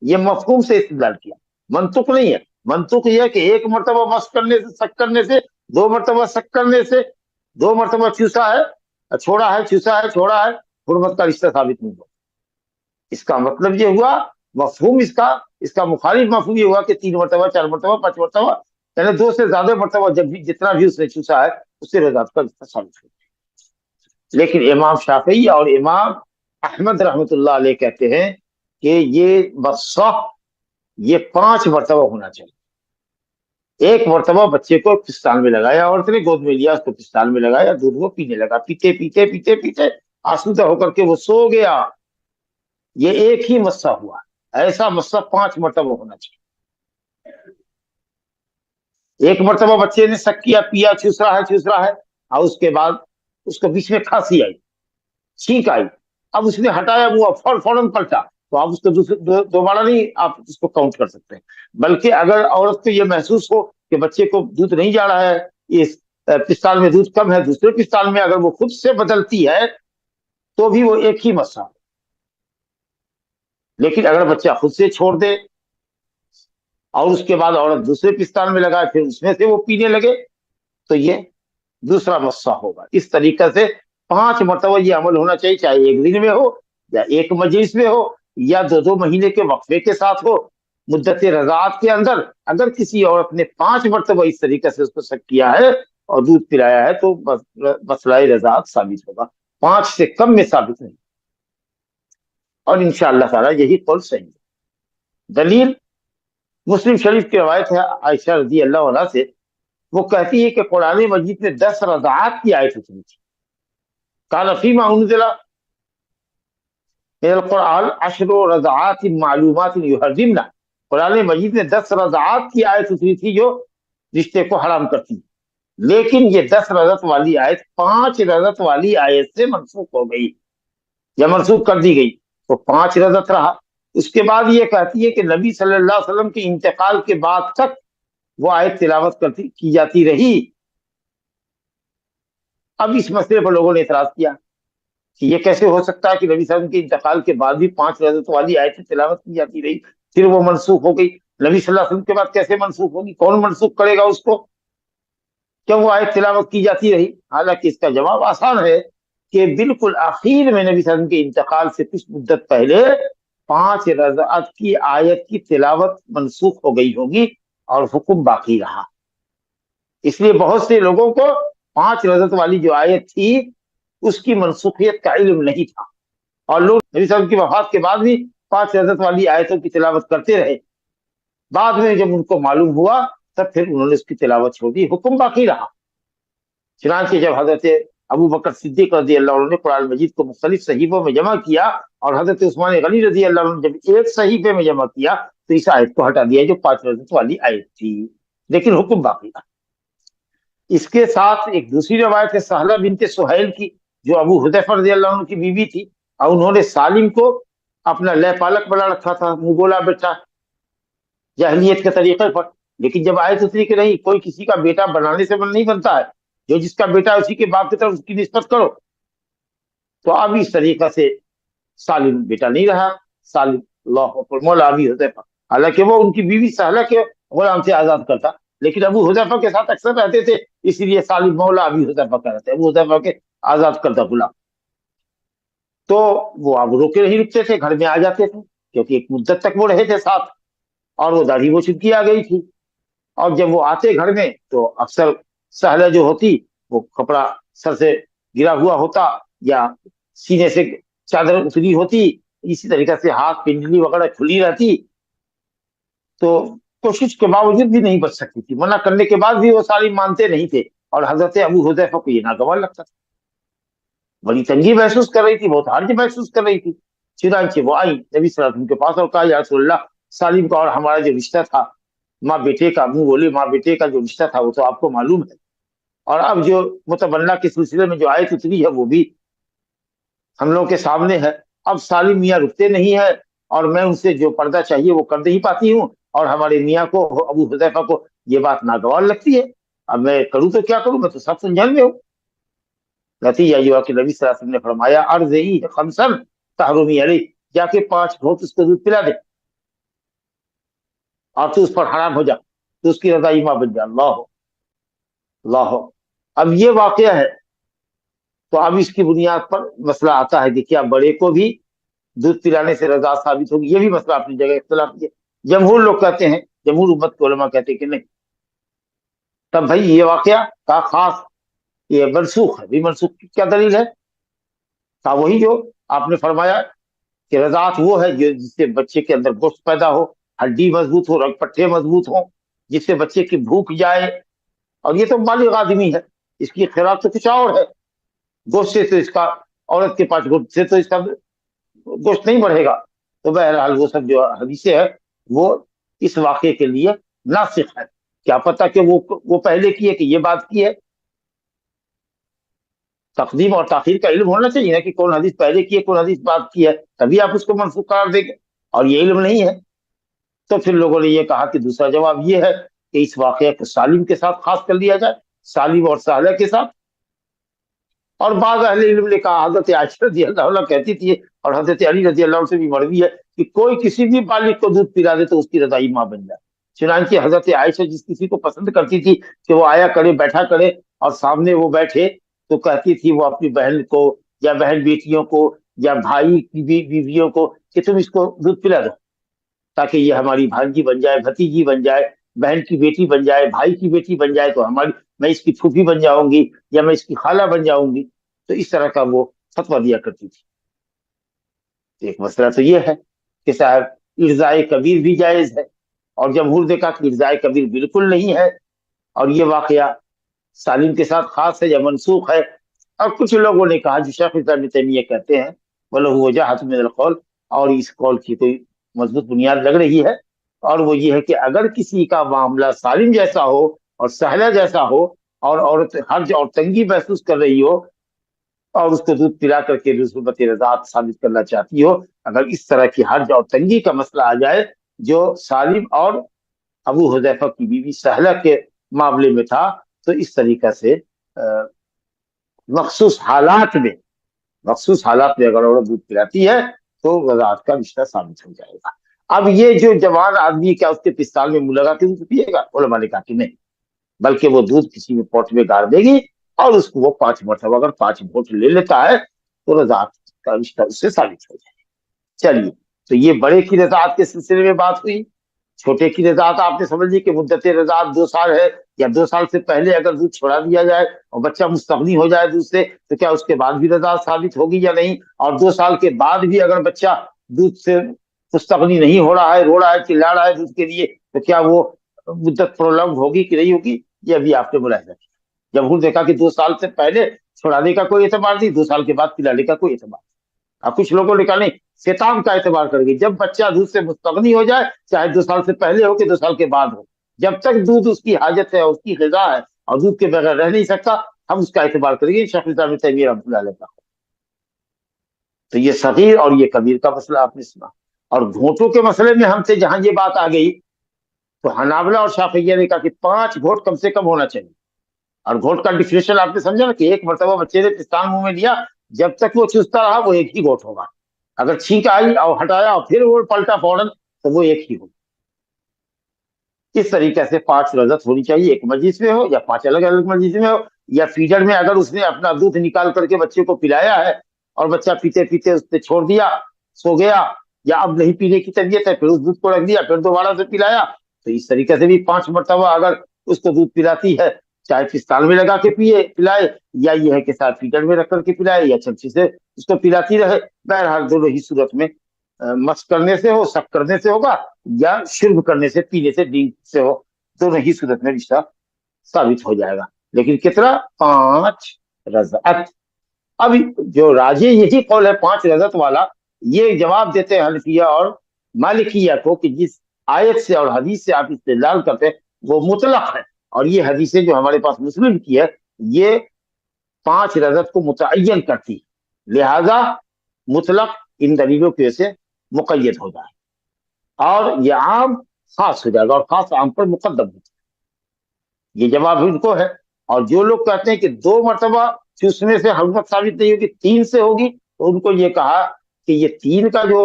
یہ مفہوم سے استدلال کیا، منطق نہیں ہے. منطق یہ ہے کہ 1 مرتبہ مس کرنے سے، سک کرنے سے، 2 مرتبہ سک کرنے سے، 2 مرتبہ چوسا ہے، چھوڑا ہے، چوسا ہے، چھوڑا ہے، حرمت کا رشتہ ثابت نہیں ہوا. اس کا مطلب یہ ہوا، مفہوم اس کا مخالف مفہوم یہ ہوا کہ 3 مرتبہ، 4 مرتبہ، 5 مرتبہ، یعنی 2 سے زیادہ مرتبہ جب بھی جتنا بھی اس نے چوسا ہے اس سے رضاعت کا رشتہ ثابت ہوا. لیکن امام شافعی اور امام احمد رحمۃ اللہ علیہ کہتے ہیں کہ یہ مسح یہ 5 مرتبہ ہونا چاہیے. 1 مرتبہ بچے کو پستان میں لگایا، عورت نے گود میں لیا، اس کو پستان میں لگایا، دودھ وہ پینے لگا، پیتے پیتے پیتے پیتے آسودہ ہو کر کے وہ سو گیا. یہ ایک ہی مسح ہوا. ایسا مسح 5 مرتبہ ہونا چاہیے. 1 مرتبہ بچے نے سک کیا، پیا، چوس رہا ہے، اور اس کے بعد اس کو بیچ میں کھانسی آئی، چھینک آئی، اب اس نے ہٹایا منہ، فوراً پلٹا، تو آپ اس کو دوبارہ نہیں آپ اس کو کاؤنٹ کر سکتے. بلکہ اگر عورت کو یہ محسوس ہو کہ بچے کو دودھ نہیں جا رہا ہے، اس پستان میں دودھ کم ہے، دوسرے پستان میں اگر وہ خود سے بدلتی ہے تو بھی وہ ایک ہی مسئلہ. لیکن اگر بچہ خود سے چھوڑ دے اور اس کے بعد عورت دوسرے پستان میں لگائے، پھر اس میں سے وہ پینے لگے، تو یہ دوسرا مسئلہ ہوگا. اس طریقے سے 5 مرتبہ یہ عمل ہونا چاہیے، چاہے 1 دن میں ہو یا 1 مجلس میں ہو یا 2 مہینے کے وقفے کے ساتھ ہو. مدت رضاعت کے اندر اگر کسی عورت نے 5 مرتبہ اس طریقے سے اس کو سک کیا ہے اور دودھ پلایا ہے تو مسئلہ رضاعت ثابت ہوگا. 5 سے کم میں ثابت نہیں. اور انشاءاللہ تعالی یہی قول صحیح ہے. دلیل مسلم شریف کی روایت ہے عائشہ رضی اللہ عنہا سے، وہ کہتی ہے کہ قرآن مجید میں 10 رضاعت کی آیت اتری تھی. قال فیما انزل من القرآن 10 رضعات معلومات یحرمن، قرآن مجید میں 10 رضعات کی آیت اتری تھی جو رشتے کو حرام کرتی، لیکن یہ 10 رضعت والی آیت 5 رضعت والی آیت سے منسوخ ہو گئی یا منسوخ کر دی گئی، تو 5 رضعت رہا۔ اس کے بعد یہ کہتی ہے کہ نبی صلی اللہ علیہ وسلم کے انتقال کے بعد تک وہ آیت تلاوت کی جاتی رہی۔ اب اس مسئلے پر لوگوں نے اعتراض کیا کہ یہ کیسے ہو سکتا ہے کہ نبی صلی اللہ علیہ وسلم کے انتقال کے بعد بھی 5 رضعت والی آیت تلاوت کی جاتی رہی، پھر وہ منسوخ ہو گئی، نبی صلی اللہ علیہ وسلم کے بعد کیسے منسوخ ہوگی، کون منسوخ کرے گا اس کو، کیوں وہ آیت تلاوت کی جاتی رہی؟ حالانکہ اس کا جواب آسان ہے کہ بالکل آخر میں نبی صلی اللہ علیہ وسلم کے انتقال سے کچھ مدت پہلے 5 رضعت کی آیت کی تلاوت منسوخ ہو گئی ہوگی اور حکم باقی رہا۔ اس لیے بہت سے لوگوں کو 5 رضعت والی جو آیت تھی اس کی منسوخیت کا علم نہیں تھا، اور لوگ نبی صلی اللہ علیہ وسلم کی وفات کے بعد بھی 5 رضعت والی آیتوں کی تلاوت کرتے رہے۔ بعد میں جب ان کو معلوم ہوا تب پھر انہوں نے اس کی تلاوت چھوڑ دی، حکم باقی رہا۔ چنانچہ جب حضرت ابو بکر صدیق رضی اللہ عنہ نے قرآن مجید کو مختلف صحیفوں میں جمع کیا اور حضرت عثمان غنی رضی اللہ عنہ نے جب ایک صحیفے میں جمع کیا تو اس آیت کو ہٹا دیا جو 5 رضعت والی آیت تھی، لیکن حکم باقی رہا۔ اس کے ساتھ ایک دوسری روایت ہے سہلہ بنت سہیل کی، جو ابو حذیفہ رضی اللہ عنہ کی بیوی تھی، اور انہوں نے سالم کو اپنا لے پالک بنا رکھا تھا، منہ بولا بیٹا جاہلیت کے طریقے پر، لیکن جب آیت اتری کہ نہیں، کوئی کسی کا بیٹا بنانے سے نہیں بنتا ہے، جو جس کا بیٹا اسی کے باپ کی طرف اس کی نسبت کرو، تو اب اس طریقہ سے سالم بیٹا نہیں رہا، سالم اللہ اکبر مولا ابی حذیفہ، حالانکہ وہ ان کی بیوی سہلہ کے غلام سے آزاد کرتا، لیکن ابو حذیفہ کے ساتھ اکثر رہتے تھے، اسی لیے سالم مولا ابی حذیفہ کہتے ہیں، ابو حذیفہ کے آزاد کردہ غلام۔ تو وہ اب روکے نہیں رکتے تھے، گھر میں آ جاتے تھے، کیونکہ ایک مدت تک وہ رہے تھے ساتھ، اور وہ داڑھی وہ چپکی آ گئی تھی، اور جب وہ آتے گھر میں تو اکثر سہلہ جو ہوتی وہ کپڑا سر سے گرا ہوا ہوتا یا سینے سے چادر اتری ہوتی، اسی طریقے سے ہاتھ پنڈلی وغیرہ کھلی رہتی، تو کوشش کے باوجود بھی نہیں بچ سکتی تھی، منع کرنے کے بعد بھی وہ سالم مانتے نہیں تھے، اور حضرت ابو حذیفہ کو یہ ناگوار لگتا تھا، بڑی تنگی محسوس کر رہی تھی، بہت حرج محسوس کر رہی تھی۔ چنانچہ وہ آئی نبی صلی اللہ علیہ وسلم کے پاس اور کہا یا رسول اللہ، سالم کا اور ہمارا جو رشتہ تھا، ماں بیٹے کا، منہ بولے ماں بیٹے کا جو رشتہ تھا وہ تو آپ کو معلوم ہے، اور اب جو متبنہ کے سلسلے میں جو آیت اتری ہے وہ بھی ہم لوگوں کے سامنے ہے، اب سالم میاں رکتے نہیں ہے، اور میں ان سے جو پردہ چاہیے وہ کر نہیں پاتی ہوں، اور ہمارے میاں کو ابو حذیفہ کو یہ بات ناگوار لگتی ہے، اب میں کروں تو کیا کروں، میں تو سب سنجھال میں ہوں۔ نتیجہ یہ ہوا کہ نبی صلی اللہ علیہ وسلم نے فرمایا ارضعی خمسا تحرمی علیہ، جا کے 5 گھونٹ اس کو دودھ پلا دے اور تو اس پر حرام ہو جا، تو اس کی رضائی ماں بن جا۔ اللہ اللہ، اب یہ واقعہ ہے، تو اب اس کی بنیاد پر مسئلہ آتا ہے کہ کیا بڑے کو بھی دودھ پلانے سے رضا ثابت ہوگی؟ یہ بھی مسئلہ اپنی جگہ اختلاف ہے، جمہور لوگ کہتے ہیں، جمہور امت کے علماء کہتے ہیں کہ نہیں، تب بھائی یہ واقعہ کا خاص یہ منسوخ ہے، بھی منسوخ کی کیا دلیل ہے؟ تھا وہی جو آپ نے فرمایا کہ رضاعت وہ ہے جس سے بچے کے اندر گوشت پیدا ہو، ہڈی مضبوط ہو، رگ پٹھے مضبوط ہوں، جس سے بچے کی بھوک جائے، اور یہ تو بالغ آدمی ہے، اس کی خوراک تو کچھ اور ہے، گوشت سے تو اس کا، عورت کے 5 گوشت سے تو اس کا گوشت نہیں بڑھے گا۔ تو بہرحال وہ سب جو حدیثیں ہے وہ اس واقعے کے لیے ناسخ ہے، کیا پتہ کہ وہ پہلے کی ہے کہ یہ بات کی ہے، تقدیم اور تاخیر کا علم ہونا چاہیے نا، کہ کون حدیث پہلے کی ہے کون حدیث بعد کی ہے، تبھی آپ اس کو منسوخ قرار دیں گے، اور یہ علم نہیں ہے تو پھر لوگوں نے یہ کہا کہ دوسرا جواب یہ ہے کہ اس واقعے کو سالم کے ساتھ خاص کر لیا جائے، سالم اور سہلہ کے ساتھ۔ اور بعض اہل علم نے کہا، حضرت عائشہ رضی اللہ عنہ کہتی تھی، اور حضرت علی رضی اللہ عنہ سے بھی مروی ہے کہ کوئی کسی بھی بالغ کو دودھ پلا دے تو اس کی رضائی ماں بن جائے۔ چنانچہ حضرت عائشہ جس کسی کو پسند کرتی تھی کہ وہ آیا کرے، بیٹھا کرے، اور سامنے وہ بیٹھے، تو کہتی تھی وہ اپنی بہن کو یا بہن بیٹیوں کو یا بھائی کی بیویوں کو کہ تم اس کو دودھ پلا دو، تاکہ یہ ہماری بھانجی بن جائے، بھتیجی بن جائے، بہن کی بیٹی بن جائے، بھائی کی بیٹی بن جائے، تو میں اس کی پھوپھی بن جاؤں گی یا میں اس کی خالہ بن جاؤں گی۔ تو اس طرح کا وہ فتویٰ دیا کرتی تھی۔ ایک مسئلہ تو یہ ہے کہ صاحب ارضاء کبیر بھی جائز ہے، اور جمہور نے کہا کہ ارضاء کبیر بالکل نہیں ہے، اور یہ واقعہ سالم کے ساتھ خاص ہے یا منسوخ ہے۔ اور کچھ لوگوں نے کہا جو شیخ الاسلام ابن تیمیہ کہتے ہیں وَلَهُ وَجَاهَةٌ مِنَ الْقَوْلِ، اور اس قول کی کوئی مضبوط بنیاد لگ رہی ہے، اور وہ یہ ہے کہ اگر کسی کا معاملہ سالم جیسا ہو اور سہلہ جیسا ہو اور عورت حرج اور تنگی محسوس کر رہی ہو اور اس کو دودھ پلا کر کے رسوبت رضاعت ثابت کرنا چاہتی ہو، اگر اس طرح کی حرج اور تنگی کا مسئلہ آ جائے جو سالم اور ابو حذیفہ کی بیوی سہلہ کے معاملے میں تھا، تو اس طریقہ سے مخصوص حالات میں اگر عورت دودھ پلاتی ہے تو رضاعت کا رشتہ ثابت ہو جائے گا۔ اب یہ جو جوان آدمی کیا اس کے پستال میں منہ لگا کے دودھ پیے گا؟ علماء نے کہا کہ نہیں، بلکہ وہ دودھ کسی میں پوٹ میں گاڑ دے گی اور اس کو وہ 5 مرتبہ اگر 5 گھونٹ لے لیتا ہے تو رضاعت کا رشتہ اس سے ثابت ہو جائے گا۔ چلیے، تو یہ بڑے کی رضاعت کے سلسلے میں بات ہوئی۔ چھوٹے کی رضاعت آپ نے سمجھ لی کہ مدت رضاعت 2 سال ہے، یا 2 سال سے پہلے اگر دودھ چھوڑا دیا جائے اور بچہ مستغنی ہو جائے دودھ سے تو کیا اس کے بعد بھی رضاعت ثابت ہوگی یا نہیں، اور 2 سال کے بعد بھی اگر بچہ دودھ سے مستغنی نہیں ہو رہا ہے، رو رہا ہے، چلا رہا ہے دودھ کے لیے، تو کیا وہ مدت پرولونگ ہوگی کہ نہیں ہوگی؟ یہ ابھی آپ نے ملاحظہ کیا۔ جمہور دیکھا کہ 2 سال سے پہلے چھوڑانے کا کوئی اعتبار نہیں، 2 سال کے بعد پلانے کا کوئی اعتبار نہیں۔ اب کچھ لوگوں نے کہا نہیں، ختام کا اعتبار کر کے جب بچہ دودھ سے مستغنی ہو جائے، چاہے 2 سال سے پہلے ہو کہ 2 سال کے بعد ہو، جب تک دودھ اس کی حاجت ہے، اس کی غذا ہے اور دودھ کے بغیر رہ نہیں سکتا، ہم اس کا اعتبار کریں گے۔ شیخ الاسلام ابن تیمیہ رحمۃ اللہ علیہ کا۔ تو یہ صغیر اور یہ کبیر کا مسئلہ آپ نے سنا، اور گھونٹوں کے مسئلے میں ہم سے جہاں یہ بات آ گئی تو حنابلہ اور شافعیہ نے کہا کہ 5 گھونٹ کم سے کم ہونا چاہیے۔ اور گھونٹ کا ڈیفینیشن آپ نے سمجھا نا کہ 1 مرتبہ بچے نے پستان منہ میں لیا، جب تک وہ چوستا رہا وہ 1 ہی گھونٹ ہوگا، اگر چھینک آئی اور ہٹایا اور پھر وہ پلٹا فوراً تو وہ 1 ہی ہوگا۔ اس طریقے سے 5 رضعت ہونی چاہیے، ایک مجلس میں ہو یا 5 الگ الگ مجلس میں ہو، یا فیڈر میں اگر اس نے اپنا دودھ نکال کر کے بچے کو پلایا ہے اور بچہ پیتے پیتے اس نے چھوڑ دیا، سو گیا، یا اب نہیں پینے کی طبیعت ہے، پھر اس دودھ کو رکھ دیا، پھر دوبارہ سے پلایا، تو اس طریقے سے بھی 5 مرتبہ اگر اس کو دودھ پلاتی ہے، چاہے پستان میں لگا کے پلائے، یا یہ ہے کہ ساتھ فیڈر میں رکھ کر کے پلائے، یا چمچی سے اس کو پلاتی رہے، بہرحال دونوں ہی صورت میں مس کرنے سے ہو، سک کرنے سے ہوگا، یا شرب کرنے سے، پینے سے، ڈرنک سے ہو، دونوں ہی صورت میں رشتہ ثابت ہو جائے گا۔ لیکن کتنا؟ 5 رضعت۔ اب جو راجح یہی قول ہے 5 رضعت والا، یہ جواب دیتے ہیں حنفیہ اور مالکیہ کو کہ جس آیت سے اور حدیث سے آپ استدلال کرتے ہیں وہ مطلق ہے، اور یہ حدیثیں جو ہمارے پاس مسلم کی ہے یہ 5 رضعت کو متعین کرتی، لہذا مطلق ان دلیلوں کی وجہ سے مقید ہو جائے، اور یہ عام خاص ہو جائے گا، اور خاص عام پر مقدم ہوتا ہے۔ یہ جواب ان کو ہے۔ اور جو لوگ کہتے ہیں کہ 2 مرتبہ چوسنے سے حرمت ثابت نہیں ہوگی، 3 سے ہوگی، تو ان کو یہ کہا کہ یہ 3 کا جو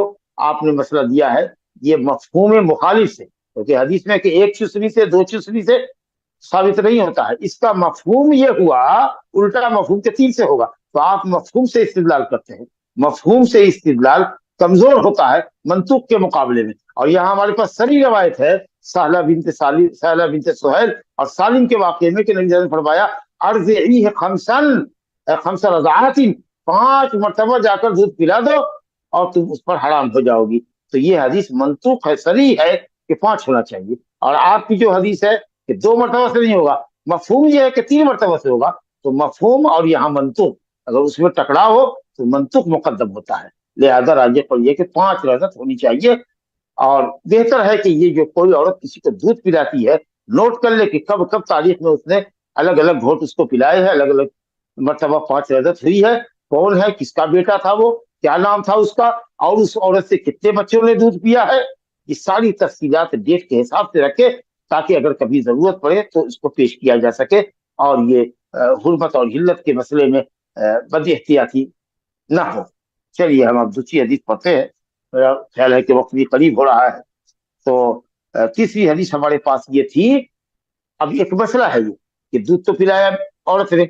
آپ نے مسئلہ دیا ہے یہ مفہوم مخالف سے، کیونکہ حدیث میں کہ 1 چوسنی سے 2 چوسنی سے ثابت نہیں ہوتا ہے، اس کا مفہوم یہ ہوا الٹا مفہوم کے 3 سے ہوگا، تو آپ مفہوم سے استدلال کرتے ہیں، مفہوم سے استدلال کمزور ہوتا ہے منطوق کے مقابلے میں۔ اور یہاں ہمارے پاس صریح روایت ہے سہلہ بنت سہیل اور سالم کے واقعے میں کہ نبی صلی اللہ علیہ وسلم نے فرمایا ارضعیہ خمس رضعات، 5 مرتبہ جا کر دودھ پلا دو اور تم اس پر حرام ہو جاؤ گی۔ تو یہ حدیث منطوق ہے، صریح ہے کہ 5 ہونا چاہیے، اور آپ کی جو حدیث ہے کہ 2 مرتبہ سے نہیں ہوگا، مفہوم یہ ہے کہ 3 مرتبہ سے ہوگا، تو مفہوم اور یہاں منطوق اگر اس میں ٹکراؤ ہو تو منطوق مقدم ہوتا ہے، لہذا راجح قول یہ کہ 5 رضعت ہونی چاہیے۔ اور بہتر ہے کہ یہ جو کوئی عورت کسی کو دودھ پلاتی ہے نوٹ کر لے کہ کب کب تاریخ میں اس نے الگ الگ گھونٹ اس کو پلائے ہیں، الگ الگ مرتبہ 5 رضعت ہوئی ہے، کون ہے، کس کا بیٹا تھا، وہ کیا نام تھا اس کا، اور اس عورت سے کتنے بچوں نے دودھ پیا ہے، یہ ساری تفصیلات ڈیٹ کے حساب سے رکھے تاکہ اگر کبھی ضرورت پڑے تو اس کو پیش کیا جا سکے، اور یہ حرمت اور حلت کے مسئلے میں بد احتیاطی نہ ہو۔ چلیے ہم اب دوسری حدیث پڑھتے ہیں، میرا خیال ہے کہ وقت بھی قریب ہو رہا ہے۔ تو تیسری حدیث ہمارے پاس یہ تھی، اب ایک مسئلہ ہے یہ کہ دودھ تو پلایا عورت نے،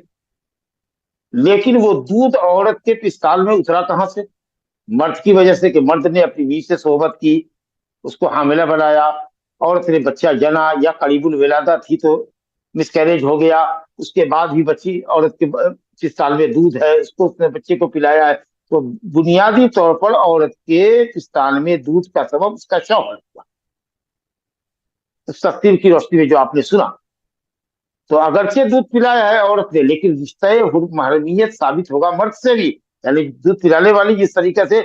لیکن وہ دودھ عورت کے پستال میں اترا کہاں سے؟ مرد کی وجہ سے، کہ مرد نے اپنی بیوی سے صحبت کی، اس کو حاملہ بنایا، عورت نے بچہ جنا، یا قریب الولادہ تھی تو مس کیریج ہو گیا، اس کے بعد بھی بچی عورت کے پستال میں دودھ ہے، اس کو اس نے بچے کو پلایا ہے، تو بنیادی طور پر عورت کے پستان میں دودھ کا سبب اس کا شوہر ہوا۔ اس تفسیر کی روشنی میں جو آپ نے سنا، تو اگرچہ دودھ پلایا ہے عورت نے، لیکن رشتہ محرمیت ثابت ہوگا مرد سے بھی، یعنی دودھ پلانے والی جس طریقے سے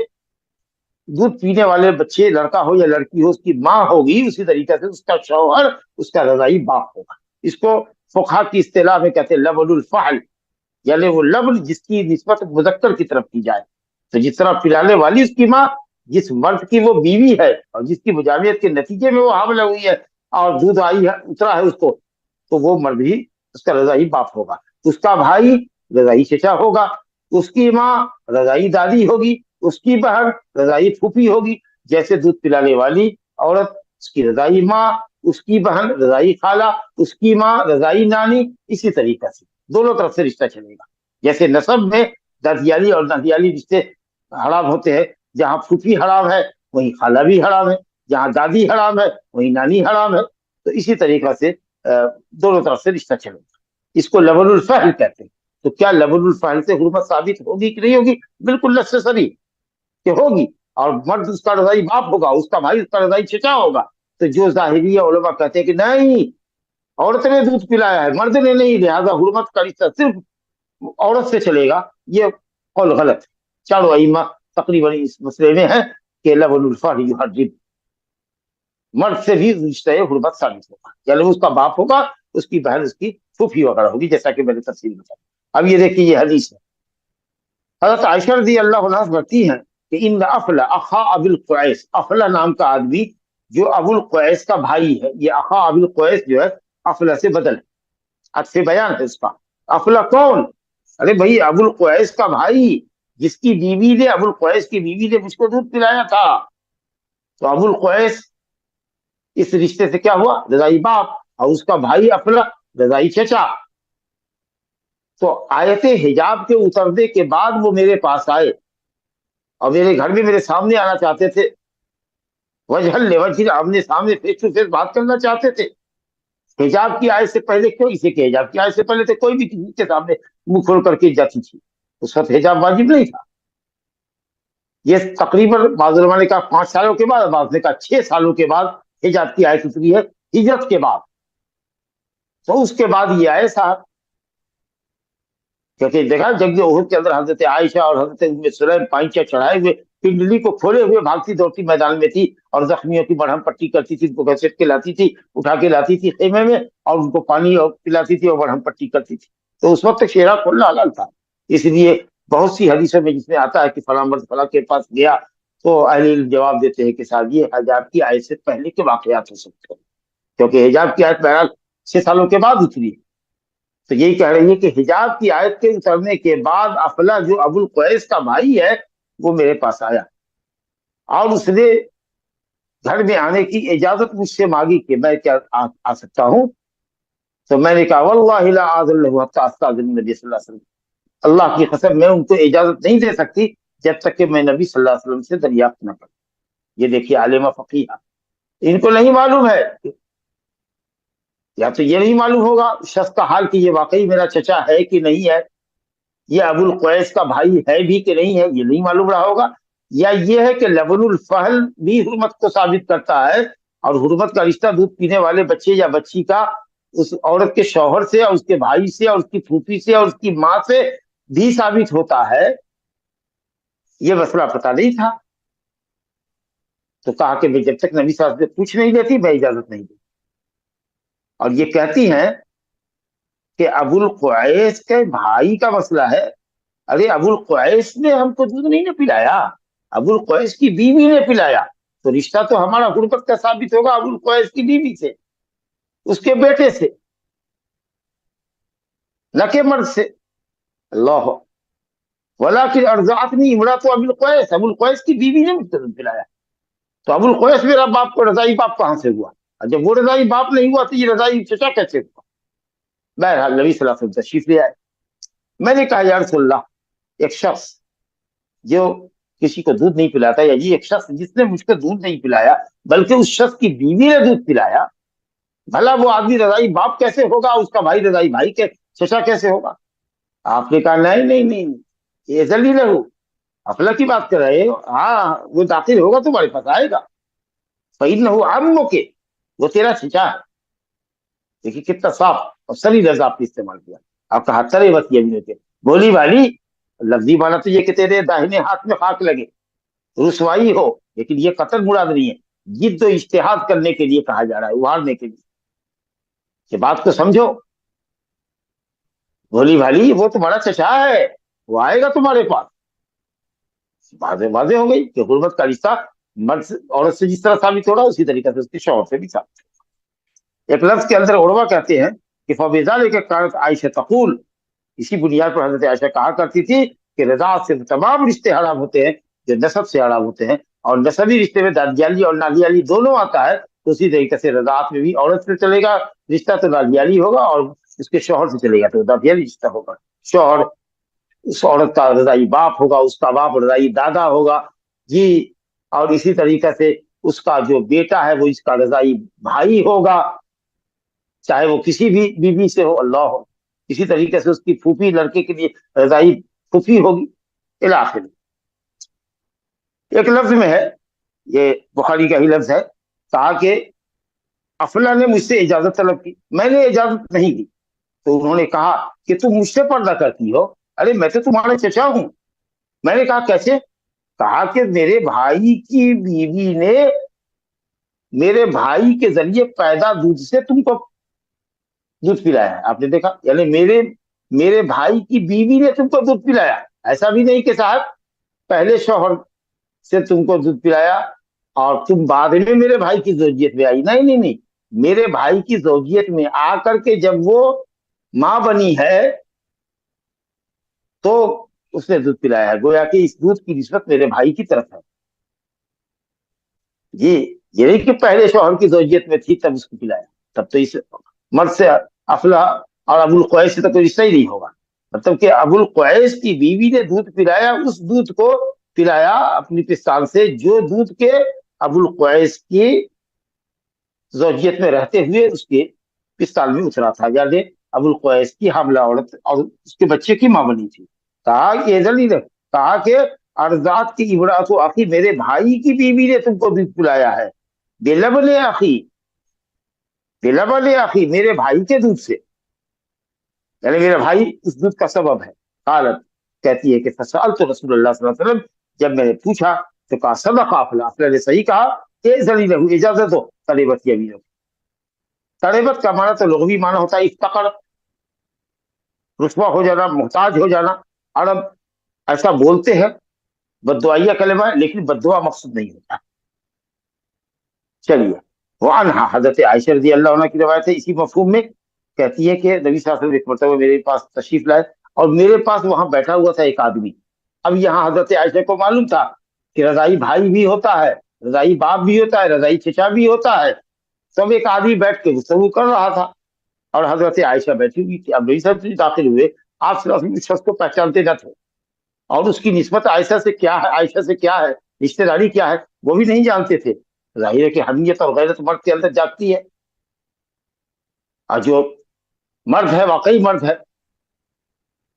دودھ پینے والے بچے لڑکا ہو یا لڑکی ہو اس کی ماں ہوگی، اسی طریقے سے اس کا شوہر اس کا رضائی باپ ہوگا. اس کو فقہا کی اصطلاح میں کہتے ہیں لبن الفحل، یعنی وہ لبن جس کی نسبت مذکر کی طرف کی جائے. تو جس طرح پلانے والی اس کی ماں، جس مرد کی وہ بیوی ہے اور جس کی مجامعت کے نتیجے میں وہ حاملہ ہوئی ہے اور دودھ آئی ہے اترا ہے اس کو، تو وہ مرد بھی اس کا رضائی باپ ہوگا. اس کا بھائی رضائی چچا ہوگا، اس کی ماں رضائی دادی ہوگی، اس کی بہن رضائی پھوپھی ہوگی. جیسے دودھ پلانے والی عورت اس کی رضائی ماں، اس کی بہن رضائی خالہ، اس کی ماں رضائی نانی، اسی طریقے سے دونوں طرف سے رشتہ چلے گا. جیسے نسب میں دادیالی اور نانیالی رشتے حرام ہوتے ہیں، جہاں پھوپھی حرام ہے وہیں خالہ بھی حرام ہے، جہاں دادی حرام ہے وہیں نانی حرام ہے. تو اسی طریقے سے دونوں طرف سے رشتہ چلے گا. اس کو لبن الفحل کہتے ہیں. تو کیا لبن الفحل سے حرمت ثابت ہوگی کہ نہیں ہوگی؟ بالکل نیسیسری کہ ہوگی. اور مرد اس کا رضائی باپ ہوگا، اس کا بھائی اس کا رضائی چچا ہوگا. تو جو ظاہریہ علماء کہتے ہیں کہ نہیں، عورت نے دودھ پلایا ہے مرد نے نہیں، لہٰذا حرمت کا رشتہ صرف عورت سے چلے گا، یہ قول غلط ہے. چاروں ائمہ تقریباً اس مسئلے میں ہے کہ لبن الفحل یحرم، مرد سے بھی رشتہ حرمت ثابت ہوگا، یعنی اس کا باپ ہوگا، اس کی بہن اس کی پھوپھی وغیرہ ہوگی، جیسا کہ میں نے تفصیل بتایا. اب یہ دیکھیے یہ حدیث ہے. حضرت عائشہ رضی اللہ عنہا بتاتی ہیں کہ ان افلا اخا ابی القیس، افلا نام کا آدمی جو ابو القیس کا بھائی ہے، یہ اخا ابی القیس جو ہے افلا سے بدل ہے، عطف بیان ہے اس کا. افلا کون؟ ارے بھائی ابو القیس کا بھائی، جس کی بیوی نے، ابو القیس کی بیوی نے مجھ کو دودھ پلایا تھا. تو ابو القیس اس رشتے سے کیا ہوا؟ رضائی باپ، اور اس کا بھائی افلا رضائی چچا. تو آیت حجاب کے اترنے کے بعد وہ میرے پاس آئے اور میرے گھر میں میرے سامنے آنا چاہتے تھے، وجہ لوجہ، آمنے سامنے فیس ٹو فیس بات کرنا چاہتے تھے. حجاب کی آیت سے پہلے کیوں؟ اسے کہ حجاب کی آیت سے پہلے تو کوئی بھی کسی کے سامنے منہ کھول کر کے جاتی تھی، اس وقت حجاب واجب نہیں تھا. یہ تقریباً بعض علماء نے کہا 5 سالوں کے بعد، بعض نے کہا 6 سالوں کے بعد حجاب کی آیت اتری ہے، ہجرت کے بعد. تو اس کے بعد یہ آئے صاحب، کیونکہ دیکھا جنگ احد کے اندر حضرت عائشہ اور حضرت ام سلیم پائنچہ چڑھائے ہوئے پنڈلی کو کھولے ہوئے بھاگتی دوڑتی میدان میں تھی، اور زخمیوں کی مرہم پٹی کرتی تھی، ان کو گھسیٹ کے لاتی تھی، اٹھا کے لاتی تھی خیمے میں، اور ان کو پانی پلاتی تھی اور مرہم پٹی کرتی تھی. تو اس وقت چہرہ کھولنا حلال تھا. اس لیے بہت سی حدیثوں میں جس میں آتا ہے کہ فلاں مرد فلاں کے پاس گیا، تو اہل علم جواب دیتے ہیں کہ صاحب یہ حجاب کی آیت سے پہلے کے واقعات ہو سکتے ہیں، کیونکہ حجاب کی آیت بہرحال 6 سالوں کے بعد اتری. تو یہی کہہ رہی ہے کہ حجاب کی آیت کے اترنے کے بعد افلا جو ابو القیس کا بھائی ہے وہ میرے پاس آیا، اور اس نے گھر میں آنے کی اجازت مجھ سے مانگی کہ میں کیا آ سکتا ہوں. تو میں نے کہا واللہ لا آذن له حتى استاذن النبی صلی اللہ علیہ وسلم، اللہ کی قسم میں ان کو اجازت نہیں دے سکتی جب تک کہ میں نبی صلی اللہ علیہ وسلم سے دریافت نہ کروں. یہ دیکھیے عالمہ فقیہ، ان کو نہیں معلوم ہے، یا تو یہ نہیں معلوم ہوگا شخص کا حال کہ یہ واقعی میرا چچا ہے کہ نہیں ہے، یہ ابو القیس کا بھائی ہے بھی کہ نہیں ہے، یہ نہیں معلوم رہا ہوگا. یا یہ ہے کہ لبن الفحل بھی حرمت کو ثابت کرتا ہے، اور حرمت کا رشتہ دودھ پینے والے بچے یا بچی کا اس عورت کے شوہر سے اور اس کے بھائی سے اور اس کی پھوپھی سے اور اس کی ماں سے بھی ثابت ہوتا ہے. یہ مسئلہ پتہ نہیں تھا. تو کہا کہ جب تک نبی صاحب سے پوچھ نہیں لیتی میں اجازت نہیں دوں. اور یہ کہتی ہیں کہ ابو القیس کے بھائی کا مسئلہ ہے. ارے ابو القیس نے ہم کو دودھ نہیں پلایا، ابو القیس کی بیوی نے پلایا. تو رشتہ تو ہمارا غربت کا ثابت ہوگا ابو القیس کی بیوی سے، اس کے بیٹے سے، نہ کہ مرد سے. اللہ ولکن ارضعتنی امرأۃ ابی القیس، ابو القیس کی بیوی نے مجھ کو دودھ پلایا. تو ابو القیس میرا باپ کو رضائی باپ کہاں سے ہوا؟ اور جب وہ رضائی باپ نہیں ہوا تو یہ رضائی چچا کیسے ہوا؟ بہرحال نبی صلی اللہ علیہ وسلم تشریف لے آئے. میں نے کہا یا رسول اللہ، ایک شخص جو کسی کو دودھ نہیں پلاتا، یا یہ ایک شخص جس نے مجھ کو دودھ نہیں پلایا بلکہ اس شخص کی بیوی نے دودھ پلایا، بھلا وہ آدمی رضائی باپ کیسے ہوگا؟ اس کا بھائی رضائی بھائی کے چچا کیسے ہوگا؟ آپ نے کہا نہیں نہیں نہیں، یہ ذلی لہو، افلا کی بات کر رہے ہو، ہاں وہ داخل ہوگا تمہارے پاس آئے گا. فإنه عمک، وہ تیرا چچا ہے. دیکھیے کتنا صاف اور سری لفظ آپ نے استعمال کیا. آپ کہا تربت یمینک کے بولی والی. لفظی معنی تو یہ کہ تیرے داہنے ہاتھ میں خاک لگے، رسوائی ہو، لیکن یہ قتل مراد نہیں ہے. جد و اجتہاد کرنے کے لیے کہا جا رہا ہے، ابھارنے کے لیے. یہ بات کو سمجھو. بولی بھالی وہ تمہارا چچا ہے، وہ آئے گا تمہارے پاس. واضح ہو گئی کہ غربت کا رشتہ مرد عورت سے جس طرح ثابت ہو رہا ہے اسی طریقے سے اس کے شوہر سے بھی ثابت ہو رہا ہے. ایک لفظ کے اندر عروہ کہتے ہیں کہ فَبِذَلِكَ كَانَتْ عائشہ تقول، اسی بنیاد پر حضرت عائشہ کہا کرتی تھی کہ رضاعت سے تمام رشتے حرام ہوتے ہیں جو نسب سے حرام ہوتے ہیں، اور نسبی رشتے میں دادیالی اور نانیالی دونوں آتا ہے، تو اسی طریقے سے رضاعت میں بھی عورت سے چلے گا رشتہ تو نانیالی ہوگا، اور اس کے شوہر سے چلے گا تو دادیالی رشتہ ہوگا. شوہر اس عورت کا رضائی باپ ہوگا، اس کا باپ رضائی دادا ہوگا جی، اور اسی طریقے سے اس کا جو بیٹا ہے وہ اس کا رضائی بھائی ہوگا، چاہے وہ کسی بھی بیوی سے ہو، اللہ ہو. اسی طریقے سے اس کی پھوپھی لڑکے کے لیے رضائی پھوپھی ہوگی الی آخر. ایک لفظ میں ہے، یہ بخاری کا ہی لفظ ہے، کہا کہ افلا نے مجھ سے اجازت طلب کی، میں نے اجازت نہیں دی، تو انہوں نے کہا کہ تم مجھ سے پردہ کرتی ہو. ارے میں تو تمہارا چچا ہوں. میں نے کہا کیسے؟ کہا کہ میرے بھائی کی بیوی نے میرے بھائی کے ذریعے پیدا دودھ سے تم کو دودھ پلایا ہے. آپ نے دیکھا، یعنی میرے بھائی کی بیوی نے تم کو دودھ پلایا. ایسا بھی نہیں کہ صاحب پہلے شوہر سے تم کو دودھ پلایا اور تم بعد میں میرے بھائی کی زوجیت میں آئی. نہیں، میرے بھائی کی زوجیت میں آ کر کے جب وہ ماں بنی ہے تو اس نے دودھ پلایا ہے. گویا کہ اس دودھ کی نسبت میرے بھائی کی طرف ہے جی. یہ نہیں کہ پہلے شوہر کی زوجیت میں تھی تب اس کو پلایا، تب تو اس مرد سے افلا اور ابو القیس سے تو کوئی رشتہ ہی نہیں ہوگا. مطلب کہ ابو القیس کی بیوی نے دودھ پلایا، اس دودھ کو پلایا اپنی پستان سے جو دودھ کے ابو القیس کی زوجیت میں رہتے ہوئے اس کے پستان میں اترا تھا، یعنی ابو القیس کی حاملہ عورت اور اس کے بچے کی ماں بنی تھی. کہا کہ ارزات کی عبرات و آخی، میرے بھائی کی بیوی نے تم کو دودھ پلایا ہے. بلبن آخی، میرے بھائی کے دودھ سے، یعنی میرا بھائی اس دودھ کا سبب ہے. قالت، کہتی ہے کہ فسألت رسول اللہ صلی اللہ علیہ وسلم، جب میں نے پوچھا تو کہا صدق افلا، افلا نے صحیح کہا، اذن له، اجازت دو. تربت یمینک، تربت کا معنی تو لغوی معنی ہوتا ہے افتقر، رسوا ہو جانا، محتاج ہو جانا. عرب ایسا بولتے ہیں، بددعائیہ کلمہ ہے لیکن بددعا مقصود نہیں ہوتا. چلیے، وعنہا، حضرت عائشہ رضی اللہ عنہ کی روایت ہے اسی مفہوم میں. کہتی ہے کہ نبی صلی اللہ علیہ وسلم ایک مرتبہ میرے پاس تشریف لائے اور میرے پاس وہاں بیٹھا ہوا تھا ایک آدمی. اب یہاں حضرت عائشہ کو معلوم تھا کہ رضائی بھائی بھی ہوتا ہے، رضائی باپ بھی ہوتا ہے، رضائی چچا بھی ہوتا ہے. سب ایک آدمی بیٹھ کے گفتگو کر رہا تھا اور حضرت عائشہ بیٹھی ہوئی تھی. اب نبی صلی اللہ علیہ وسلم داخل ہوئے، آپ صلی اللہ علیہ وسلم اس شخص کو پہچانتے نہ تھے اور اس کی نسبت عائشہ سے کیا ہے، رشتہ داری کیا ہے، وہ بھی نہیں جانتے تھے. ظاہر ہے کہ حمیت اور غیرت مرد کے اندر جاگتی ہے، اور جو مرد ہے واقعی مرد ہے،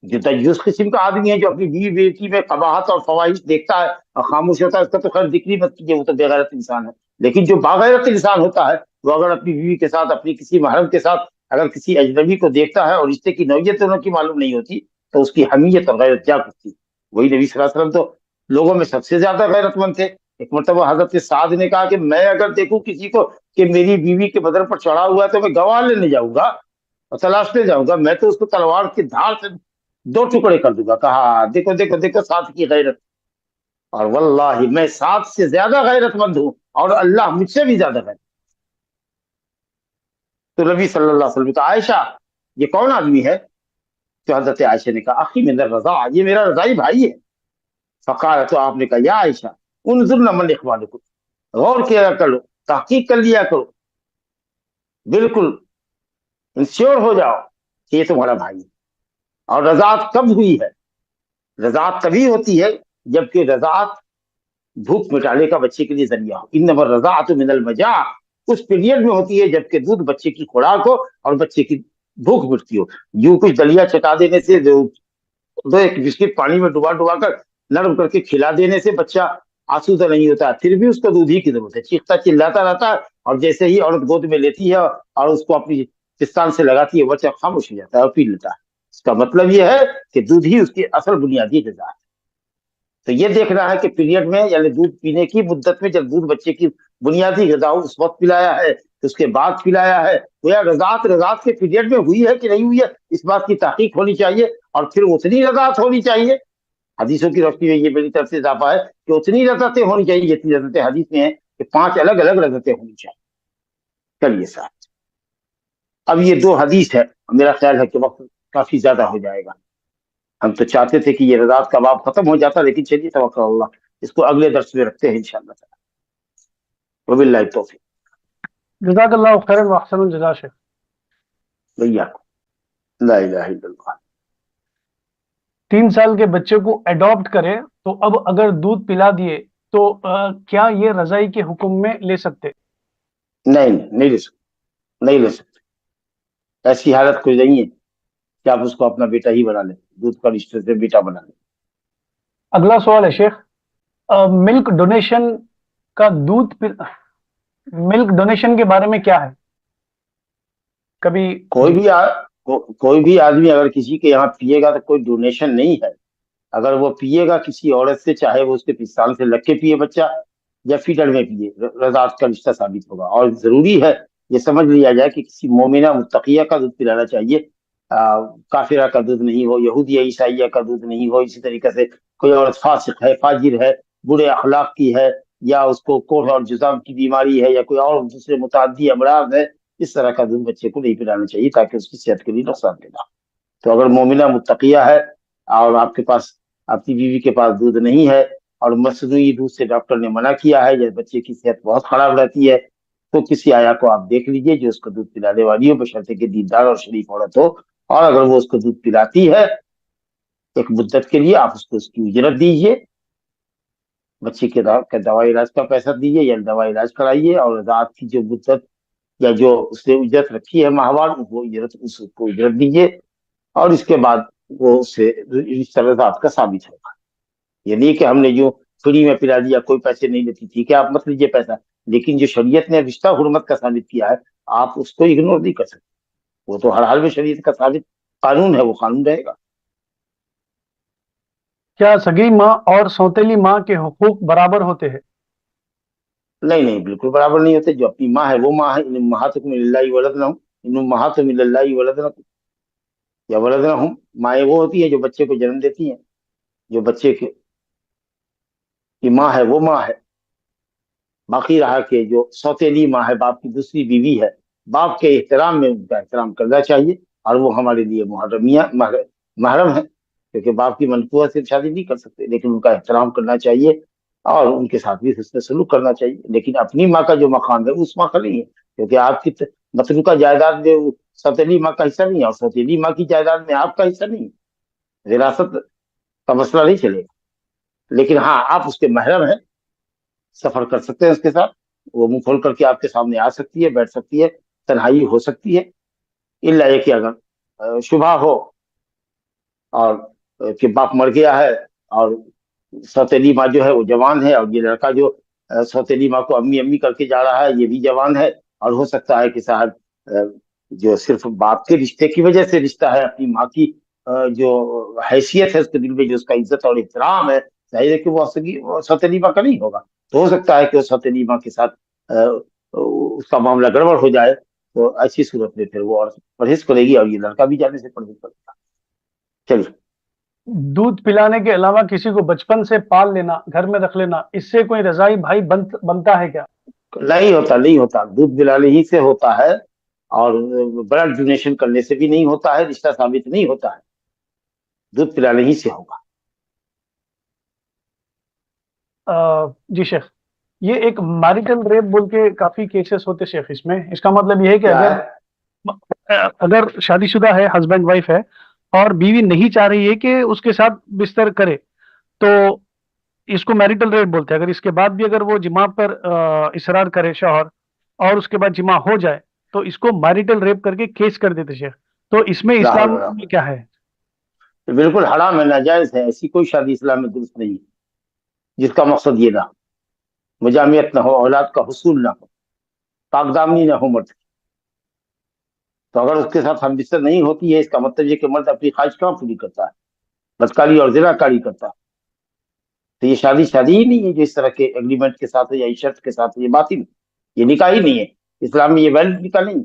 جو دیوس قسم کا آدمی ہے جو اپنی بیوی بیٹی میں قباحت اور فواہش دیکھتا ہے اور خاموش ہوتا ہے، اس کا تو خیر ذکر ہی مت کیجیے، وہ تو بے غیرت انسان ہے. لیکن جو باغیرت انسان ہوتا ہے وہ اگر اپنی بیوی کے ساتھ، اپنی کسی محرم کے ساتھ اگر کسی اجنبی کو دیکھتا ہے اور رشتے کی نوعیت ان کی معلوم نہیں ہوتی تو اس کی حمیت اور غیرت جاگ اٹھتی. وہی نبی صلی اللہ علیہ وسلم تو لوگوں میں سب سے زیادہ غیرت مند تھے. ایک مرتبہ حضرت سعد نے کہا کہ میں اگر دیکھوں کسی کو کہ میری بیوی کے بدن پر چڑھا ہوا ہے تو میں گواہ لینے جاؤں گا اور تلاشنے جاؤں گا، میں تو اس کو تلوار کی دھار سے 2 ٹکڑے کر دوں گا. کہا دیکھو سعد کی غیرت، اور واللہ میں سعد سے زیادہ غیرت مند ہوں اور اللہ مجھ سے بھی زیادہ غیرت. تو نبی صلی اللہ علیہ وسلم کا عائشہ یہ کون آدمی ہے؟ تو حضرت عائشہ نے کہا اخی من الرضاع، یہ میرا رضائی بھائی ہے. فقال، تو آپ نے کہا یا عائشہ انظرن من اخوانکم، غور کیا کرو، تحقیق کر لیا کرو، بالکل انشور ہو جاؤ کہ یہ تمہارا بھائی ہے. اور رضاعت کب ہوئی ہے؟ رضاعت تبھی ہوتی ہے جبکہ رضاعت بھوک مٹانے کا بچے کے لیے ذریعہ ہو. انما الرضاعۃ من المجاع، اس پیریڈ میں ہوتی ہے جبکہ دودھ بچے کی خوراک ہو اور بچے کی بھوک مٹتی ہو. یوں کچھ دلیا چٹا دینے سے، دو ایک بسکٹ پانی میں ڈبا کر نرم کر کے کھلا دینے سے بچہ آسودہ نہیں ہوتا، پھر بھی اس کو دودھ ہی کی ضرورت ہے، چیختا چلاتا رہتا ہے. اور جیسے ہی عورت گود میں لیتی ہے اور اس کو اپنی پستان سے لگاتی ہے بچہ خاموش ہو جاتا ہے اور پی لیتا ہے. اس کا مطلب یہ ہے کہ دودھ ہی اس کی اصل بنیادی غذا ہے. تو یہ دیکھنا ہے کہ پیریڈ میں یعنی دودھ پینے کی مدت میں جب دودھ بچے کی بنیادی غذا ہو اس وقت پلایا ہے, اس کے بعد پلایا ہے, تو یا رضاعت کے پیریڈ میں ہوئی ہے کہ نہیں ہوئی ہے, اس بات کی تحقیق ہونی چاہیے. اور پھر اتنی رضاعت ہونی چاہیے, حدیثوں کی روشنی میں یہ میری طرف سے اضافہ ہے کہ اتنی لذتیں ہونی چاہیے جتنی لذتیں حدیث میں ہیں کہ 5 الگ الگ لذتیں ہونی چاہیے. چلیے صاحب, اب یہ 2 حدیث ہے, میرا خیال ہے کہ وقت کافی زیادہ ہو جائے گا. ہم تو چاہتے تھے کہ یہ رضاعت کا باب ختم ہو جاتا, لیکن چلیے توکل اللہ, اس کو اگلے درس میں رکھتے ہیں انشاءاللہ تعالی. وباللہ التوفیق. جزاک اللہ خیرا واحسن الجزا شیخ. بھیا لا الہ الا اللہ. 3 سال کے بچے کو اڈاپٹ کرے تو اب اگر دودھ پلا دیے تو کیا یہ رضائی کے حکم میں لے سکتے؟ نہیں لے سکتے, نہیں لے سکتے. ایسی حالت کوئی نہیں ہے کہ آپ اس کو اپنا بیٹا ہی بنا لیں, دودھ کا رشتے سے بیٹا بنا لیں. اگلا سوال ہے شیخ, ملک ڈونیشن کا ملک ڈونیشن کے بارے میں کیا ہے؟ کبھی کوئی بھی آدمی اگر کسی کے یہاں پیے گا تو کوئی ڈونیشن نہیں ہے. اگر وہ پیے گا کسی عورت سے, چاہے وہ اس کے پستان سے لگ کے پیے بچہ یا فیڈر میں پیے, رضاعت کا رشتہ ثابت ہوگا. اور ضروری ہے یہ سمجھ لیا جائے کہ کسی مومنہ متقیہ کا دودھ پلانا چاہیے, کافرہ کا دودھ نہیں ہو, یہودیہ عیسائیہ کا دودھ نہیں ہو. اسی طریقے سے کوئی عورت فاسق ہے, فاجر ہے, برے اخلاق کی ہے, یا اس کو کوڑھ اور جذام کی بیماری ہے, یا کوئی اور دوسرے متعدی امراض ہے, اس طرح کا دودھ بچے کو نہیں پلانا چاہیے تاکہ اس کی صحت کے لیے نقصان دہ نہ. تو اگر مومنہ متقیہ ہے اور آپ کے پاس, آپ کی بیوی کے پاس دودھ نہیں ہے اور مصنوعی دودھ سے ڈاکٹر نے منع کیا ہے یا بچے کی صحت بہت خراب رہتی ہے, تو کسی آیا کو آپ دیکھ لیجئے جو اس کو دودھ پلانے والی ہو, بشرطے کہ دیندار اور شریف عورت ہو. اور اگر وہ اس کو دودھ پلاتی ہے ایک مدت کے لیے, آپ اس کو اس کی اجرت دیجئے, بچے کے دوا علاج کا پیسہ دیجئے یا دوا علاج کرائیے, اور رضاعت کی جو مدت یا جو اس نے اجرت رکھی ہے ماہوار, وہ اجرت اس کو اجرت دیجئے. اور اس کے بعد وہ اس سے رشتہ رضاعت کا ثابت ہوگا. یہ نہیں کہ ہم نے جو فری میں پلا دیا, کوئی پیسے نہیں لیتی, ٹھیک ہے آپ مت لیجیے پیسہ, لیکن جو شریعت نے رشتہ حرمت کا ثابت کیا ہے آپ اس کو اگنور نہیں کر سکتے. وہ تو ہر حال میں شریعت کا ثابت قانون ہے, وہ قانون رہے گا. کیا سگی ماں اور سوتیلی ماں کے حقوق برابر ہوتے ہیں؟ نہیں, بالکل برابر نہیں ہوتے. جو اپنی ماں ہے وہ ماں ہے. ان امہاتکم من اللہ ولدنہم, ان امہاتکم من اللہ ولدنکم یا ولدنہم. مائیں وہ ہوتی ہیں جو بچے کو جنم دیتی ہیں, جو بچے کی ماں ہے وہ ماں ہے. باقی رہا کہ جو سوتیلی ماں ہے, باپ کی دوسری بیوی ہے, باپ کے احترام میں ان کا احترام کرنا چاہیے, اور وہ ہمارے لیے محرم ہے, کیونکہ باپ کی منقوہ سے شادی نہیں کر سکتے, لیکن ان کا احترام کرنا چاہیے اور ان کے ساتھ بھی حسن سلوک کرنا چاہیے. لیکن اپنی ماں کا جو مقام ہے اس ماں کا نہیں ہے, کیونکہ آپ کی متروکہ جائیداد میں سوتیلی ماں کا حصہ نہیں ہے, اور سوتیلی ماں کی جائیداد میں آپ کا حصہ نہیں ہے. وراثت کا مسئلہ نہیں چلے گا. لیکن ہاں آپ اس کے محرم ہیں, سفر کر سکتے ہیں اس کے ساتھ, وہ منہ کھول کر کے آپ کے سامنے آ سکتی ہے, بیٹھ سکتی ہے, تنہائی ہو سکتی ہے, الا یہ کہ اگر شبہ ہو اور کہ باپ مر گیا ہے اور سوتیلی ماں جو ہے وہ جوان ہے, اور یہ لڑکا جو سوتیلی ماں کو امی امی کر کے جا رہا ہے یہ بھی جوان ہے, اور ہو سکتا ہے کہ صاحب جو صرف باپ کے رشتے کی وجہ سے رشتہ ہے, اپنی ماں کی جو حیثیت ہے اس کے دل میں, جو اس کا عزت اور احترام ہے, ظاہر ہے کہ وہ سوتیلی ماں کا نہیں ہوگا. تو ہو سکتا ہے کہ وہ سوتیلی ماں کے ساتھ اس کا معاملہ گڑبڑ ہو جائے, تو ایسی صورت میں پھر وہ اور پرہیز کرے گی, اور یہ لڑکا بھی جانے سے پرہیز کرے گا. چلیے. دودھ پلانے کے علاوہ کسی کو بچپن سے پال لینا, گھر میں رکھ لینا, اس سے کوئی رضائی بھائی بنتا ہے کیا؟ نہیں ہوتا. دودھ پلانے ہی سے ہوتا ہے, اور بلڈ ڈونیشن کرنے سے بھی نہیں ہوتا ہے, رشتہ ثابت نہیں ہوتا ہے, دودھ پلانے ہی سے ہوگا. جی شیخ, یہ ایک میریٹل ریپ بول کے کافی کیسز ہوتے شیخ, اس کا مطلب یہ ہے کہ اگر شادی شدہ ہے, ہسبینڈ وائف ہے, اور بیوی نہیں چاہ رہی ہے کہ اس کے ساتھ بستر کرے, تو اس کو میریٹل ریپ بولتے ہیں. اگر اس کے بعد بھی اگر وہ جماع پر اصرار کرے شوہر, اور اس کے بعد جماع ہو جائے, تو اس کو میریٹل ریپ کر کے کیس کر دیتے شیخ. تو اس میں اسلام میں کیا ہے؟ بالکل حرام ہے, ناجائز ہے. ایسی کوئی شادی اسلام میں درست نہیں ہے جس کا مقصد یہ نہ ہو, مجامعت نہ ہو, اولاد کا حصول نہ ہو, پاک دامنی نہ ہو مرد کی. تو اگر اس کے ساتھ ہم بستر نہیں ہوتی ہے، اس کا مطلب یہ کہ مرد اپنی خواہش کہاں پوری کرتا ہے، بدکاری اور زنا کاری کرتا ہے. تو یہ شادی ہی نہیں ہے جو اس طرح کے اگریمنٹ کے ساتھ ہو یا اس شرط کے ساتھ ہو، یہ باطل، یہ نکاح ہی نہیں ہے، اسلام میں یہ ویلڈ نکاح نہیں.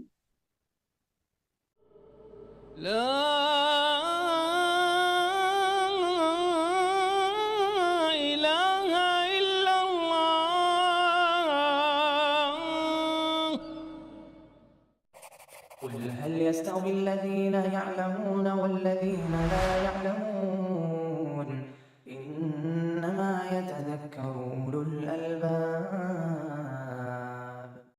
لا إله إلا الله. قل هل يستوي الذين يعلمون والذين لا يعلمون